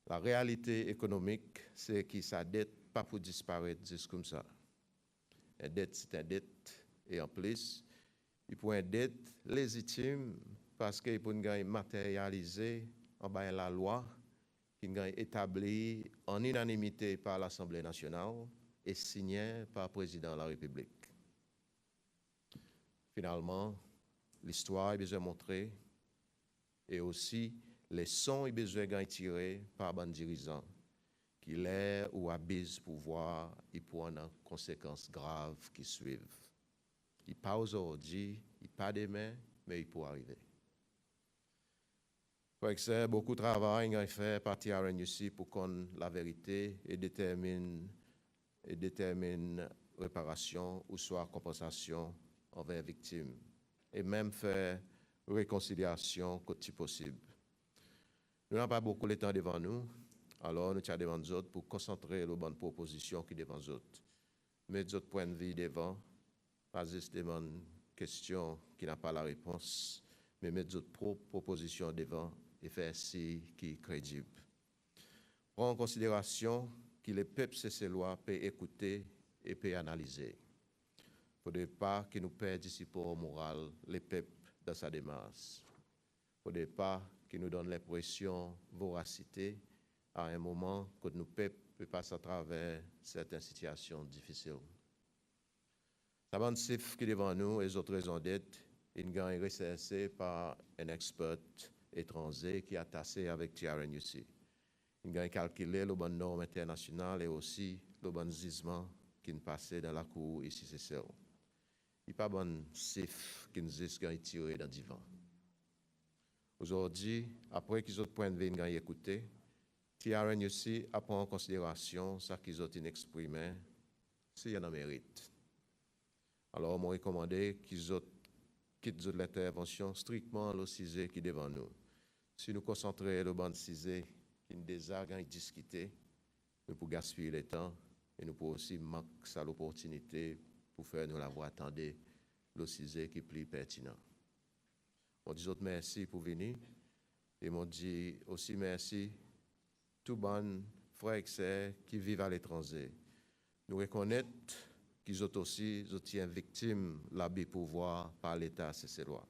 La réalité économique, c'est que sa dette pas pour disparaître juste comme ça. Une dette, c'est une dette. Et en plus, il faut une dette légitime parce qu'il peut matérialiser en bas de la loi qui est établie en unanimité par l'Assemblée nationale et signée par le président de la République. Finalement, l'histoire est besoin de montrer et aussi les sons est besoin de tirer par les dirigeants qui l'air ou abusent pouvoir et pour en conséquences graves qui suivent. Il pas aujourd'hui, il pas demain, mais il peut arriver. C'est beaucoup de travail est fait par TRNUC pour qu'on la vérité et détermine réparation ou soit compensation envers victimes et même faire réconciliation quand c'est possible. Nous n'avons pas beaucoup de temps devant nous, alors nous sommes devant nous autres pour concentrer les bonnes propositions qui devant nous autres. Mettre d'autres points de vue devant, pas juste devant une question qui n'a pas la réponse, mais mettre d'autres propositions devant et faire ci qui est crédible. Prends en considération que le peuple, ces lois, peut écouter et peut analyser. Il ne faudrait pas que nous perdions ici pour moral le peuple dans sa démarche. Il ne faudrait pas que nous donne l'impression de voracité à un moment que nous peuples passent à travers certaines situations difficiles. La bande chiffre qui est devant nous et les autres raisons d'être, une gagne recensée par un expert étranger qui est attaché avec TRNUC. Il a calculé le bon norme international et aussi le bon gisement qui est passé dans la cour ici, c'est ça. Il n'y a pas de bon chiffre qui nous est tiré dans le divan. Aujourd'hui, après qu'ils ont point de vue écouté, TRNUC prend en considération ce qu'ils ont exprimé, s'il y en a mérite. Alors, on m'a recommandé qu'ils quittent l'intervention strictement le sujet qui est devant nous. Si nous concentrons le bon sujet qui est déjà discuté, nous pouvons gaspiller le temps et nous pouvons aussi manquer l'opportunité pour faire nous la voix attendre le sujet qui est plus pertinent. On dit autres merci pour venir et on dit aussi merci tout bon frères et sœurs qui vivent à l'étranger. Nous reconnaissons qu'ils sont aussi victimes de l'abus de pouvoir par l'État, c'est ces lois.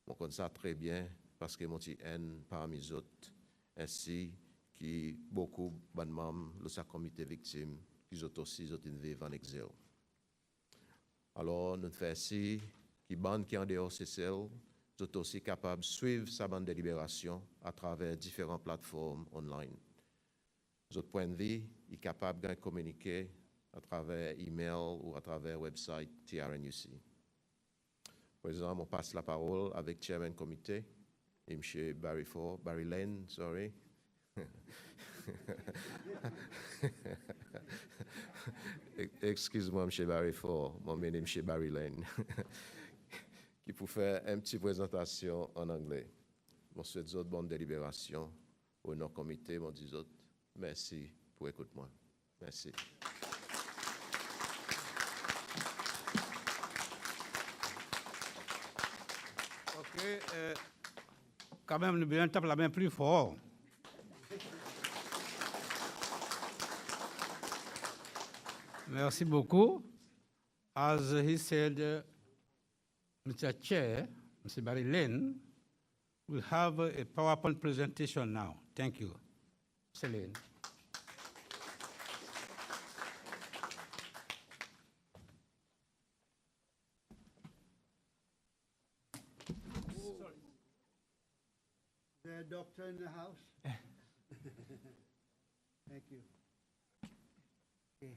On connaît ça très bien parce que mon petit haine parmi les autres, ainsi que beaucoup de membres de sa comité victime qui sont aussi vivent en exil. Alors, nous faisons ainsi que les bandes qui sont en dehors de celles sont aussi capables de suivre sa bande de libération à travers différentes plateformes online. Notre point de vue est capable de communiquer à travers email ou à travers website TRNUC. Par exemple, on passe la parole avec Chairman Comité, et M. Barry Lane, sorry. Excuse-moi, M. Barry Ford, mon nom est M. Barry Lane, qui peut faire une petite présentation en anglais. Je souhaite une bonne délibération au nom comité, je dis merci pour écouter-moi. Merci. OK. Quand même, nous devons taper la main plus fort. Merci beaucoup. As he said, Mr. Chair, Mr. Barry Lane, will have a PowerPoint presentation now. Thank you. Celine. Is there a doctor in the house? Thank you. Okay.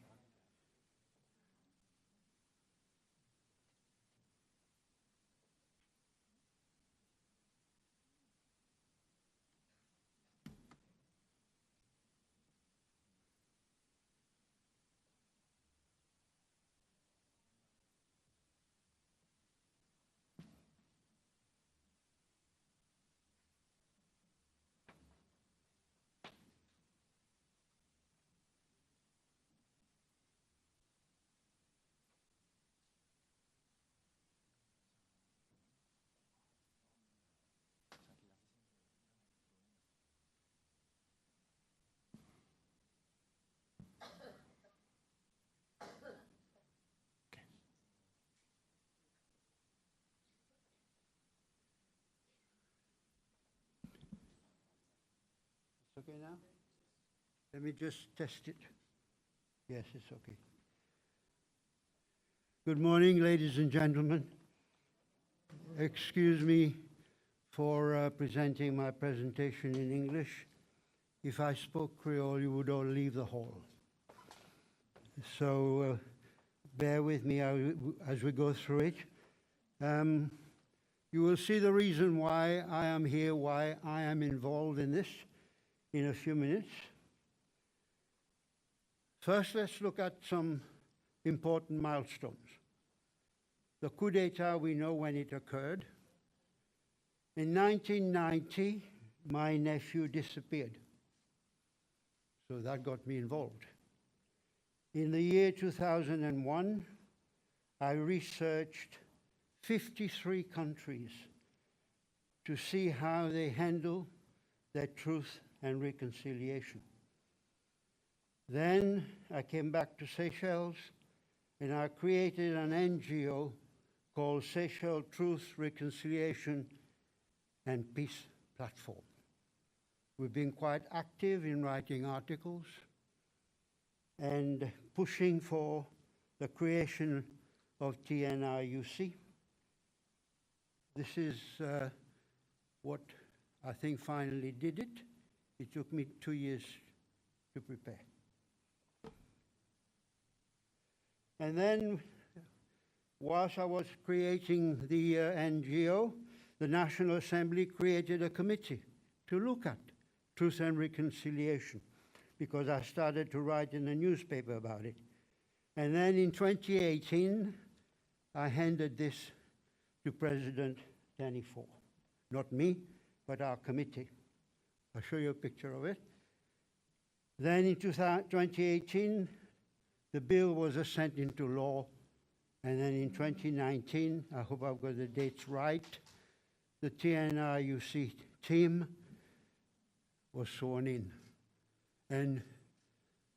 Okay now? Let me just test it. Yes, it's okay. Good morning, ladies and gentlemen. Excuse me for presenting my presentation in English. If I spoke Creole, you would all leave the hall. So bear with me as we go through it. You will see the reason why I am here, why I am involved in this in a few minutes. First, let's look at some important milestones. The coup d'etat, we know when it occurred. In 1990, my nephew disappeared. So that got me involved. In the year 2001, I researched 53 countries to see how they handle their truth and reconciliation. Then I came back to Seychelles and I created an NGO called Seychelles Truth, Reconciliation and Peace Platform. We've been quite active in writing articles and pushing for the creation of TRNUC. This is what I think finally did it. It took me 2 years to prepare. And then, whilst I was creating the NGO, the National Assembly created a committee to look at truth and reconciliation, because I started to write in the newspaper about it. And then in 2018, I handed this to President Danny4. Not me, but our committee. I'll show you a picture of it. Then in 2018, the bill was sent into law. And then in 2019, I hope I've got the dates right, the TRNUC team was sworn in. And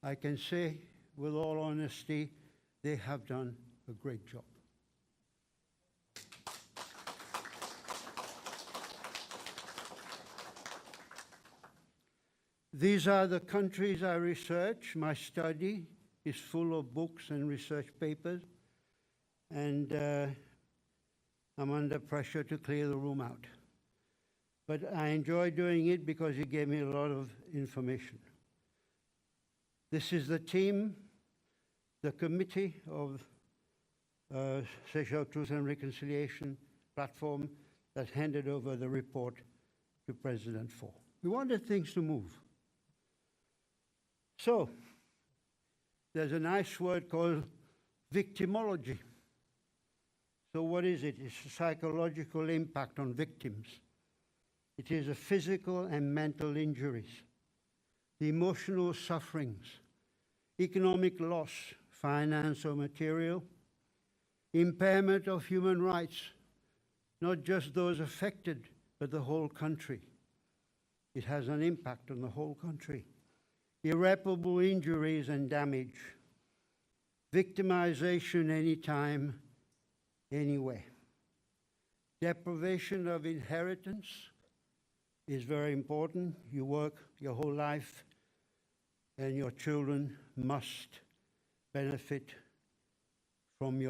I can say, with all honesty, they have done a great job. These are the countries I research. My study is full of books and research papers, and I'm under pressure to clear the room out. But I enjoy doing it because it gave me a lot of information. This is the team, the committee of Seychelles Truth and Reconciliation Platform that handed over the report to President 4. We wanted things to move. So, there's a nice word called victimology. So what is it? It's a psychological impact on victims. It is a physical and mental injuries, the emotional sufferings, economic loss, finance or material, impairment of human rights, not just those affected, but the whole country. It has an impact on the whole country. Irreparable injuries and damage, victimization anytime, anywhere, deprivation of inheritance, is very important. You work your whole life, and your children must benefit from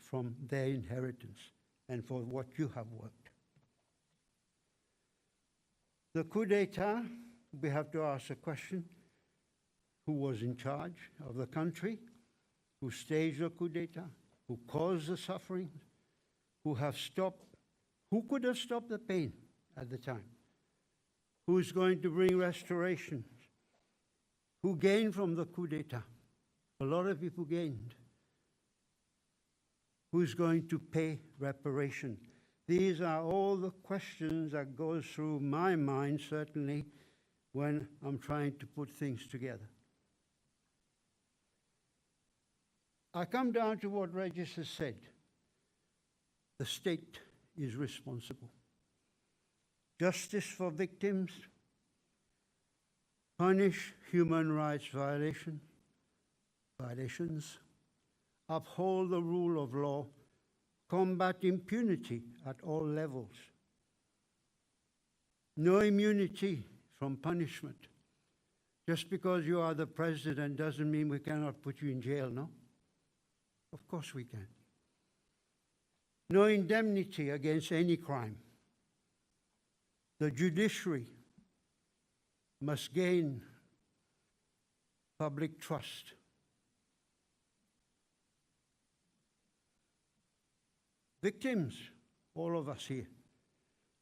from their inheritance and for what you have worked. The coup d'etat, we have to ask a question: who was in charge of the country? Who staged the coup d'etat? Who caused the suffering? Who could have stopped the pain at the time? Who's going to bring restoration? Who gained from the coup d'etat? A lot of people gained. Who's going to pay reparation? These are all the questions that goes through my mind, certainly, when I'm trying to put things together. I come down to what Regis has said. The state is responsible. Justice for victims, punish human rights violations, uphold the rule of law, combat impunity at all levels. No immunity from punishment. Just because you are the president doesn't mean we cannot put you in jail, no? Of course we can. No indemnity against any crime. The judiciary must gain public trust. Victims, all of us here,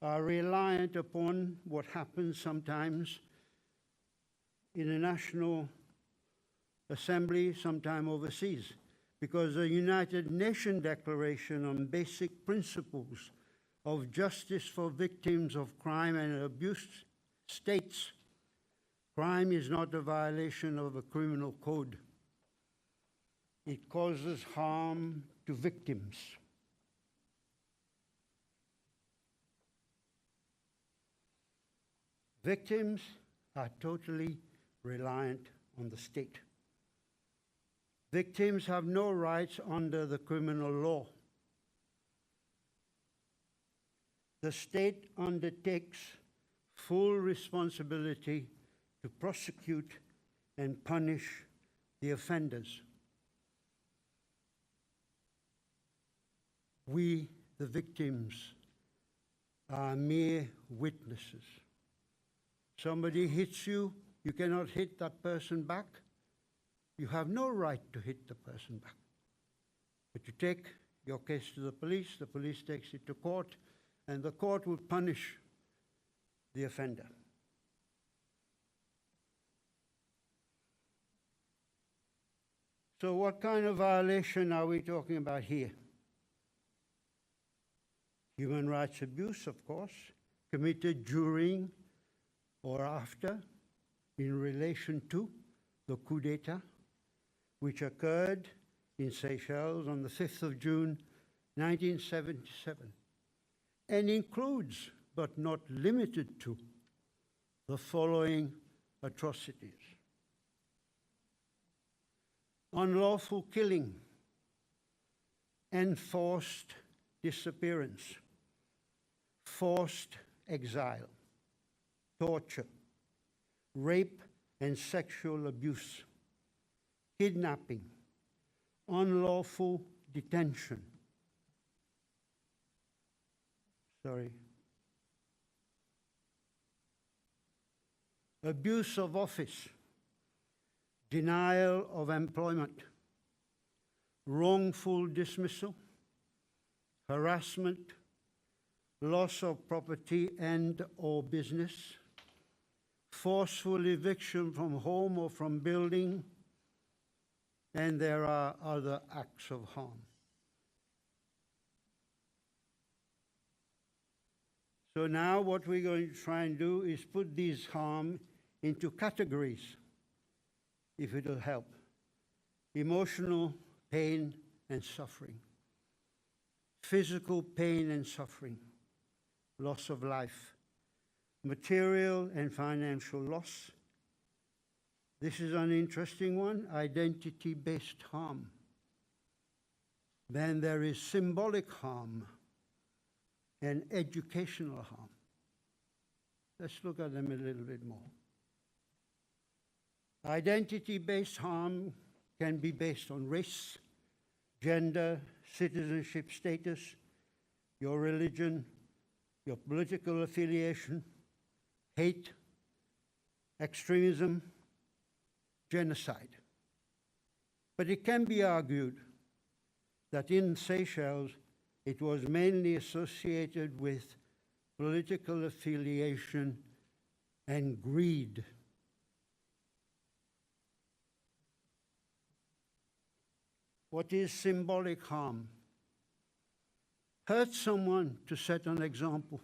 are reliant upon what happens sometimes in a national assembly, sometime overseas, because the United Nations Declaration on Basic Principles of Justice for Victims of Crime and Abuse states, crime is not a violation of a criminal code. It causes harm to victims. Victims are totally reliant on the state. Victims have no rights under the criminal law. The state undertakes full responsibility to prosecute and punish the offenders. We, the victims, are mere witnesses. Somebody hits you, you cannot hit that person back. You have no right to hit the person back. But you take your case to the police takes it to court, and the court will punish the offender. So what kind of violation are we talking about here? Human rights abuse, of course, committed during or after, in relation to the coup d'etat, which occurred in Seychelles on the 5th of June, 1977, and includes, but not limited to, the following atrocities: unlawful killing, enforced disappearance, forced exile, torture, rape and sexual abuse, kidnapping, unlawful detention, abuse of office, denial of employment, wrongful dismissal, harassment, loss of property and or business, forceful eviction from home or from building, and there are other acts of harm. So now what we're going to try and do is put these harm into categories, if it'll help. Emotional pain and suffering, physical pain and suffering, loss of life, material and financial loss. This is an interesting one, identity-based harm. Then there is symbolic harm and educational harm. Let's look at them a little bit more. Identity-based harm can be based on race, gender, citizenship status, your religion, your political affiliation, hate, extremism, genocide. But it can be argued that in Seychelles, it was mainly associated with political affiliation and greed. What is symbolic harm? Hurt someone to set an example.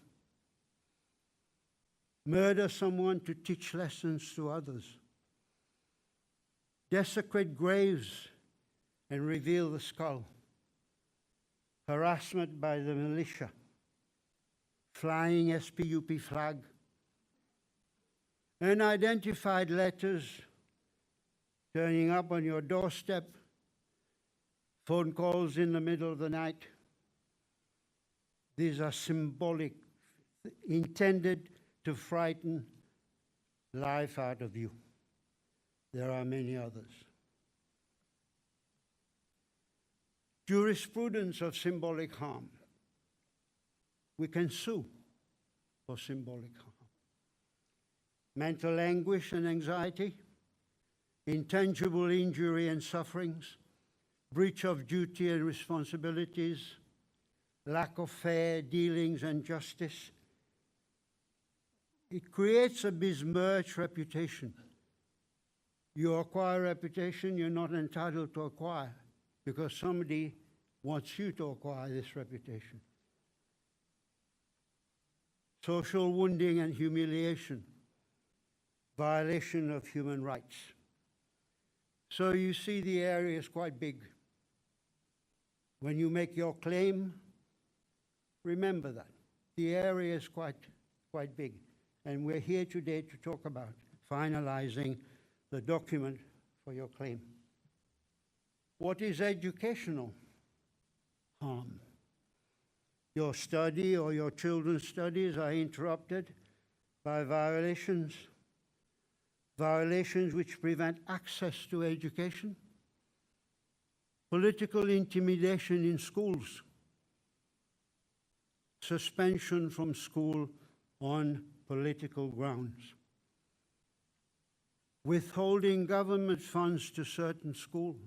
Murder someone to teach lessons to others. Desecrate graves and reveal the skull. Harassment by the militia. Flying SPUP flag. Unidentified letters turning up on your doorstep. Phone calls in the middle of the night. These are symbolic, intended to frighten life out of you. There are many others. Jurisprudence of symbolic harm. We can sue for symbolic harm. Mental anguish and anxiety, intangible injury and sufferings, breach of duty and responsibilities, lack of fair dealings and justice. It creates a besmirched reputation. You acquire a reputation you're not entitled to acquire because somebody wants you to acquire this reputation. Social wounding and humiliation, violation of human rights. So you see the area is quite big. When you make your claim, remember that. The area is quite big. And we're here today to talk about finalizing the document for your claim. What is educational harm? Your study or your children's studies are interrupted by violations which prevent access to education, political intimidation in schools, suspension from school on political grounds, withholding government funds to certain schools.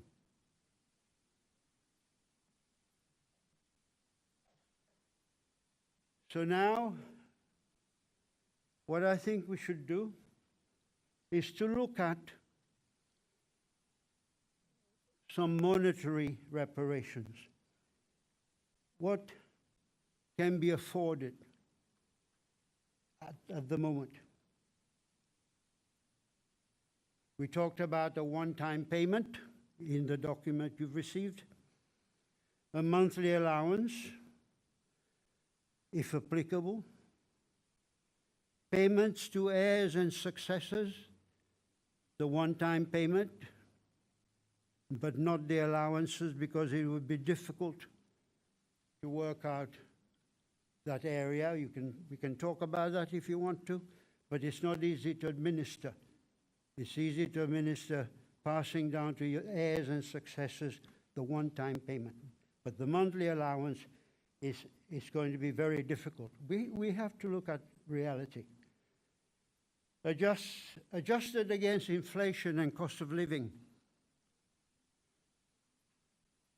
So now, what I think we should do is to look at some monetary reparations. What can be afforded at the moment? We talked about a one-time payment in the document you've received, a monthly allowance, if applicable, payments to heirs and successors, the one-time payment, but not the allowances because it would be difficult to work out that area. We can talk about that if you want to, but it's not easy to administer. It's easy to administer passing down to your heirs and successors the one-time payment. But the monthly allowance is going to be very difficult. We have to look at reality. Adjusted against inflation and cost of living.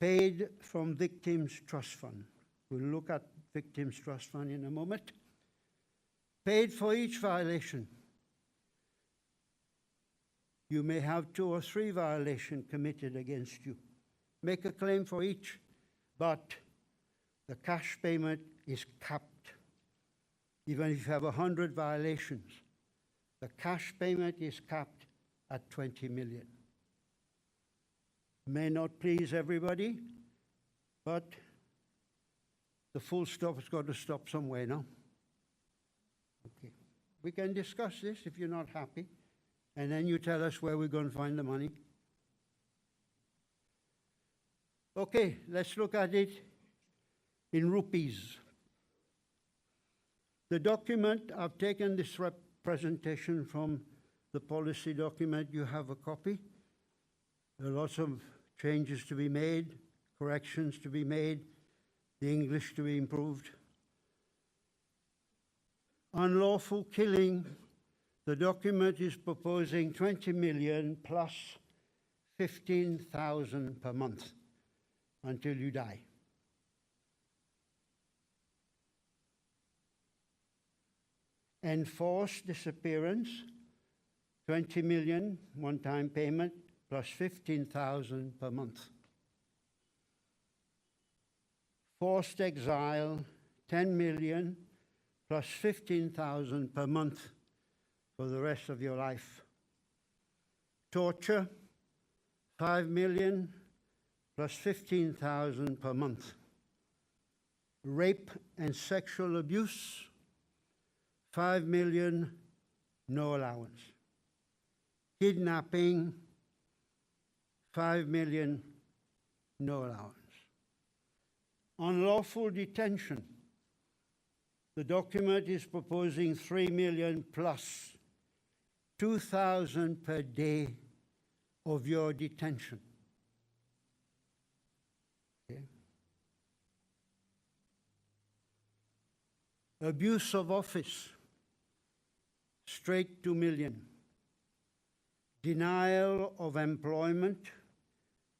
Paid from Victims' Trust Fund. We'll look at Victims' Trust Fund in a moment. Paid for each violation. You may have 2 or 3 violations committed against you. Make a claim for each, but the cash payment is capped. Even if you have 100 violations, the cash payment is capped at 20 million. May not please everybody, but the full stop has got to stop somewhere now. Okay. We can discuss this if you're not happy, and then you tell us where we're going to find the money. Okay, let's look at it in rupees. The document, I've taken this presentation from the policy document. You have a copy. There are lots of changes to be made, corrections to be made, the English to be improved. Unlawful killing, the document is proposing 20 million plus 15,000 per month until you die. Enforced disappearance, 20 million one-time payment plus 15,000 per month. Forced exile, 10 million plus 15,000 per month for the rest of your life. Torture, 5 million plus 15,000 per month. Rape and sexual abuse, 5 million, no allowance. Kidnapping, 5 million, no allowance. Unlawful detention, the document is proposing 3 million plus 2,000 per day of your detention. Okay. Abuse of office, straight 2 million. Denial of employment,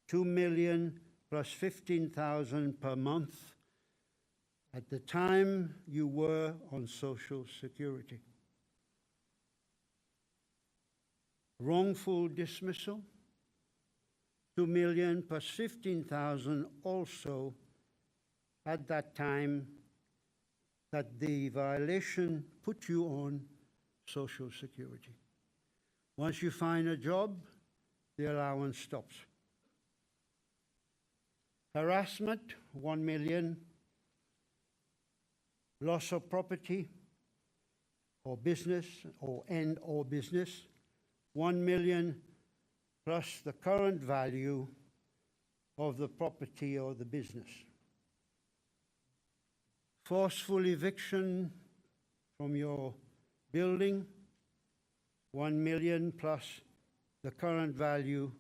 2 million plus 15,000 per month at the time you were on Social Security. Wrongful dismissal, 2 million plus 15,000 also at that time that the violation put you on Social Security. Once you find a job, the allowance stops. Harassment, 1 million. Loss of property or business or business, 1 million plus the current value of the property or the business. Forceful eviction from your building, 1 million plus the current value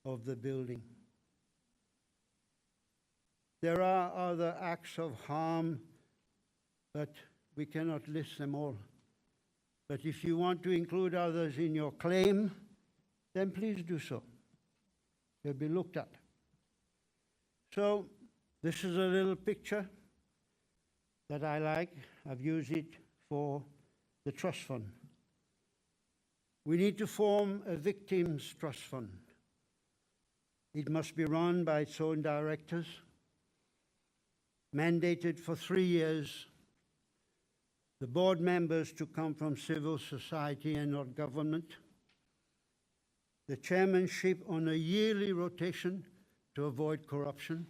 of the building. There are other acts of harm, but we cannot list them all. But if you want to include others in your claim, then please do so. They'll be looked at. So this is a little picture that I like. I've used it for the trust fund. We need to form a victims trust fund. It must be run by its own directors, mandated for 3 years. The board members to come from civil society and not government. The chairmanship on a yearly rotation to avoid corruption.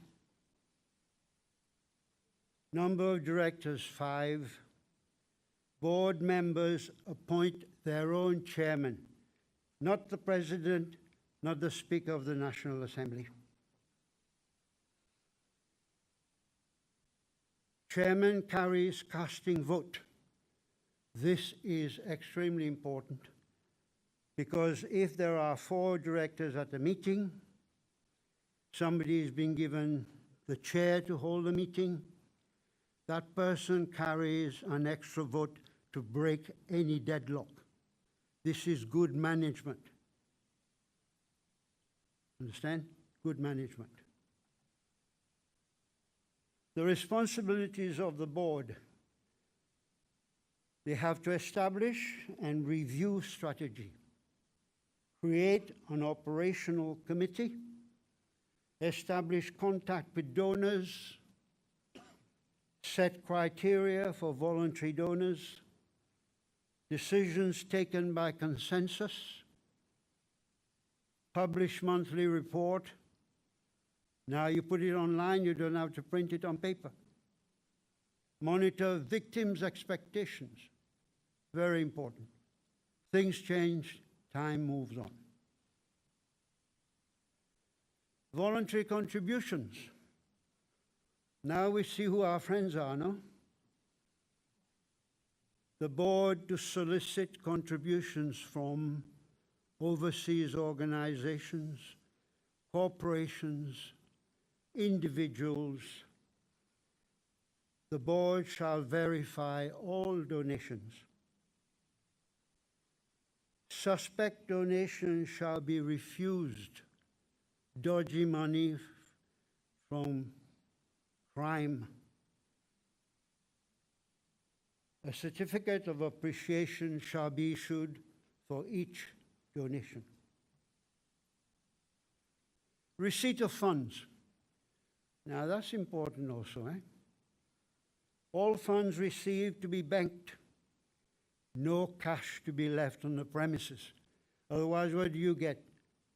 Number of directors, 5. Board members appoint their own chairman, not the president, not the Speaker of the National Assembly. Chairman carries casting vote. This is extremely important because if there are 4 directors at a meeting, somebody is being given the chair to hold the meeting, that person carries an extra vote to break any deadlock. This is good management. Understand? Good management. The responsibilities of the board. They have to establish and review strategy, create an operational committee, establish contact with donors, set criteria for voluntary donors, decisions taken by consensus, publish monthly report. Now you put it online, you don't have to print it on paper. Monitor victims' expectations. Very important. Things change, time moves on. Voluntary contributions. Now we see who our friends are, no? the board to solicit contributions from overseas organizations, corporations, individuals. The board shall verify all donations. Suspect donations shall be refused. Dodgy money from crime. A certificate of appreciation shall be issued for each donation. Receipt of funds. Now that's important also, eh? All funds received to be banked. No cash to be left on the premises. Otherwise, what do you get?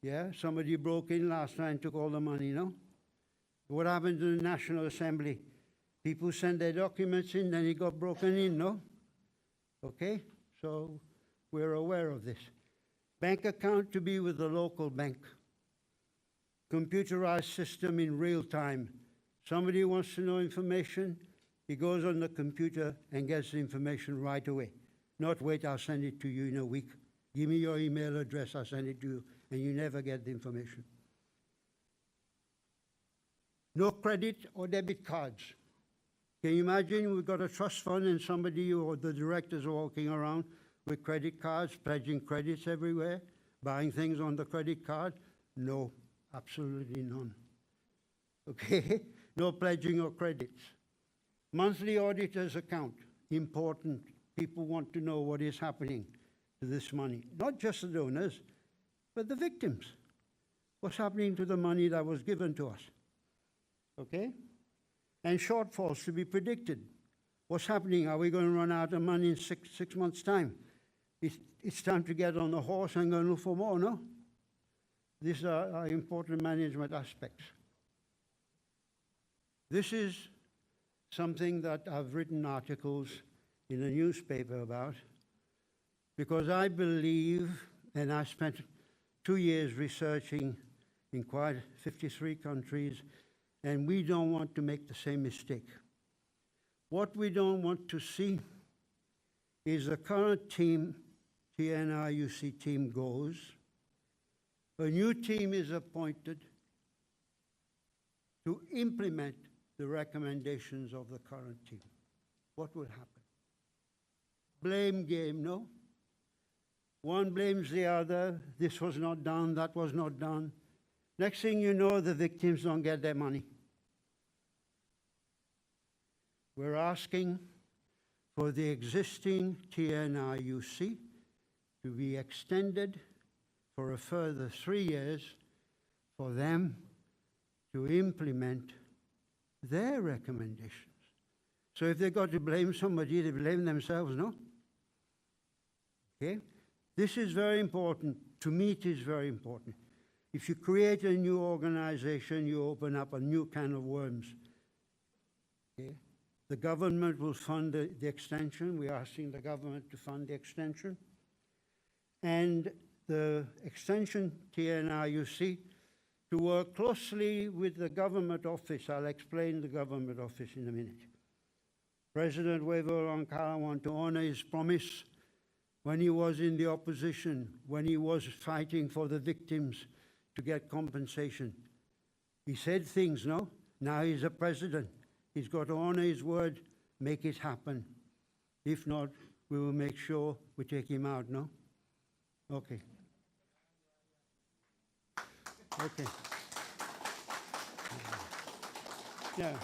Yeah, somebody broke in last night and took all the money, no? What happened to the National Assembly? People sent their documents in, then it got broken in, no? Okay, so we're aware of this. Bank account to be with the local bank. Computerized system in real time. Somebody wants to know information, he goes on the computer and gets the information right away. Not wait, I'll send it to you in a week. Give me your email address, I'll send it to you, and you never get the information. No credit or debit cards. Can you imagine we've got a trust fund and somebody or the directors are walking around with credit cards, pledging credits everywhere, buying things on the credit card? No, absolutely none. Okay? No pledging or credits. Monthly auditor's account, important. People want to know what is happening to this money. Not just the donors, but the victims. What's happening to the money that was given to us? Okay? And shortfalls to be predicted. What's happening? Are we going to run out of money in six months' time? It's time to get on the horse and go and look for more, no? These are important management aspects. This is something that I've written articles in a newspaper about, because I believe, and I spent 2 years researching in quite 53 countries, and we don't want to make the same mistake. What we don't want to see is the current team, TRNUC team, goes, a new team is appointed to implement the recommendations of the current team. What will happen? Blame game, no? One blames the other. This was not done, that was not done. Next thing you know, the victims don't get their money. We're asking for the existing TRNUC to be extended for a further 3 years for them to implement their recommendations. So if they've got to blame somebody, they blame themselves, no? Okay? This is very important. To me, it is very important. If you create a new organization, you open up a new can of worms. Okay? The government will fund the extension. We're asking the government to fund the extension. And the extension TRNUC to work closely with the government office. I'll explain the government office in a minute. President Wavell-Onkara wanted to honor his promise when he was in the opposition, when he was fighting for the victims to get compensation. He said things, no? Now he's a president. He's got to honor his word, make it happen. If not, we will make sure we take him out, no? Okay. Okay. Yeah.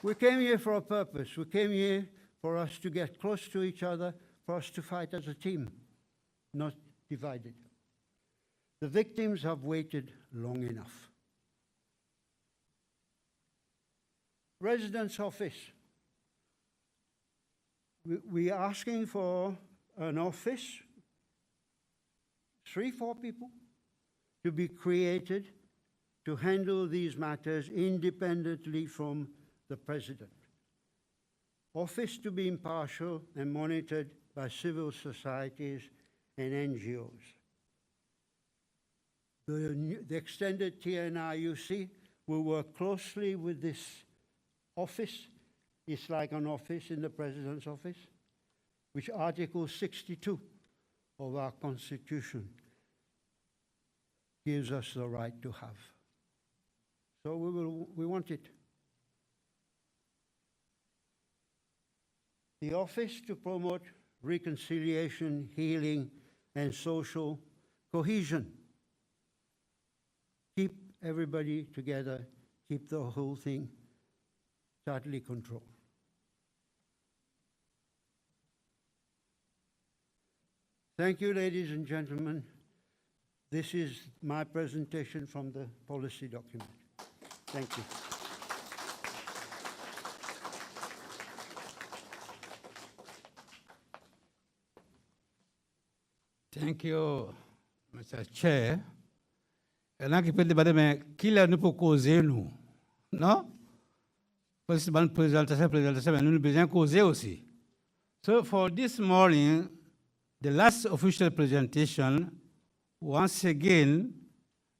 We came here for a purpose. We came here for us to get close to each other, for us to fight as a team, not divided. The victims have waited long enough. Residence office. We are asking for an office, 3-4 people, to be created to handle these matters independently from the president. Office to be impartial and monitored by civil societies and NGOs. The extended TRNUC will work closely with this office. It's like an office in the president's office. which Article 62 of our Constitution gives us the right to have. So we want it. The office to promote reconciliation, healing, and social cohesion. Keep everybody together, keep the whole thing tightly controlled. Thank you, ladies and gentlemen. This is my presentation from the policy document. Thank you. Thank you, Mr. Chair. Et là, qui peut débattre, mais qui l'a nous pour causer, nous? Non? Parce que le présentation, mais nous avons besoin de causer aussi. So, for this morning, the last official presentation, once again,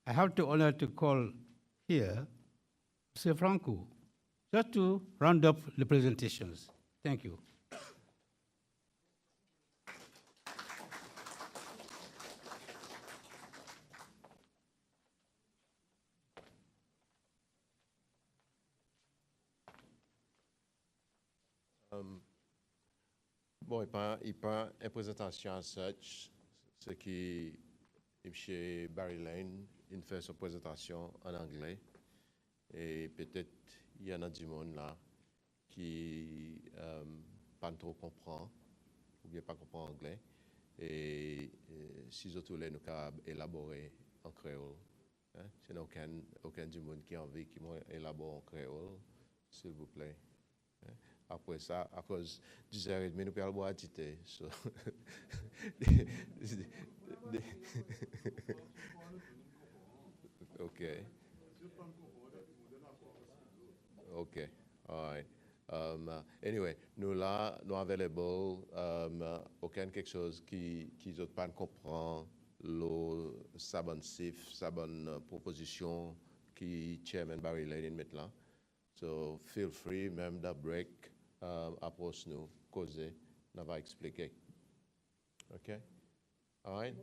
I have the honor to call here Mr. Franco, just to round up the presentations. Thank you. Bon, il pas une présentation as such, ce qui M. Barry Lane, il fait sa présentation en anglais. Et peut-être il y en a du monde là qui pas trop comprend ou bien pas comprend anglais. Et si autres nous capables élaborer en créole. Hein? C'est aucun du monde qui a envie qu'il élabore en créole, s'il vous plaît. Hein? Après ça, à cause du 10h30, nous pouvons boire à titer. So. Okay. Okay. All right. Anyway, nous là, nous available, aucun quelque chose qui autres pas comprend, sa bonne cif, sa bonne proposition qui Chairman Barry Lane met là. So feel free, même de break, approche nous, causer, nous va expliquer. OK? All right?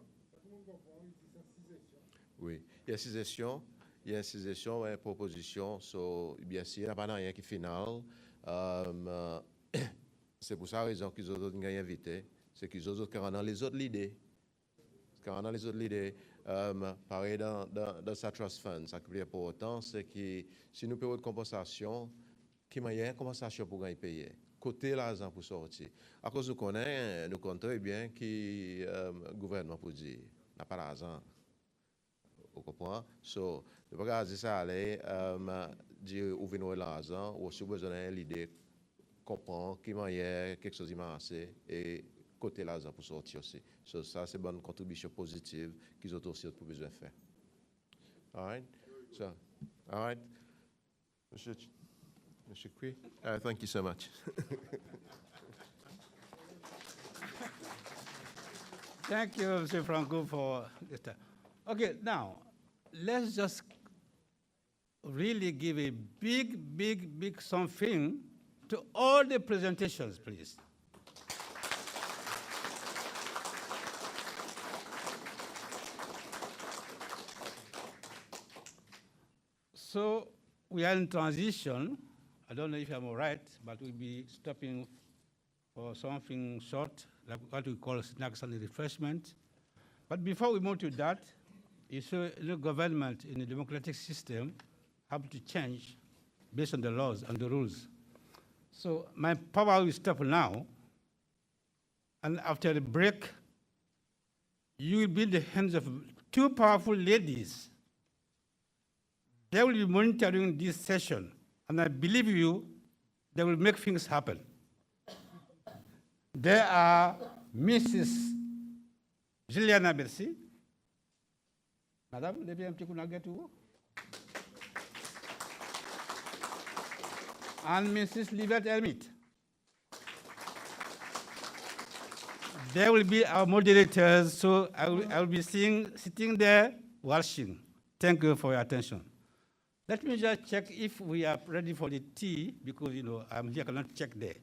Oui. Il y a 6 sessions. Il y a 6 sessions, une proposition. So, bien sûr, il n'y a pas rien qui est final. C'est pour ça la raison qu'ils ont gagné invité. C'est qu'ils ont dans les autres idées. Quand on a les autres idées, pareil dans sa trust fund, ça qui est important, c'est que si nous payons de compensation, qui m'a une compensation pour gagner payer. Côté l'argent pour sortir. À cause nous connaissons très bien que le gouvernement peut dire, n'a pas l'argent. Vous comprenez? So, ne pas dire ça aller, dire où vient l'argent, ou si vous avez l'idée, comprendre qui m'a quelque chose qui m'a assez et côté l'argent pour sortir aussi. So, ça, c'est une bonne contribution positive qu'ils ont aussi pour besoin de faire. All right? So, all right. Monsieur Kui, thank you so much. Thank you, Mr. Franco, for this time. Okay, now, let's just really give a big something to all the presentations, please. So we are in transition. I don't know if I'm all right, but we'll be stopping for something short, like what we call snacks and refreshment. But before we move to that, the government in a democratic system have to change based on the laws and the rules. So my power will stop now, and after the break, you will be in the hands of 2 powerful ladies. They will be monitoring this session, and I believe you, they will make things happen. They are Mrs. Juliana Bercy. Madame, levez un petit coup de tout. And Mrs. Livette Hermit. They will be our moderators, so I will be sitting there watching. Thank you for your attention. Let me just check if we are ready for the tea, because, I'm here, I cannot check there.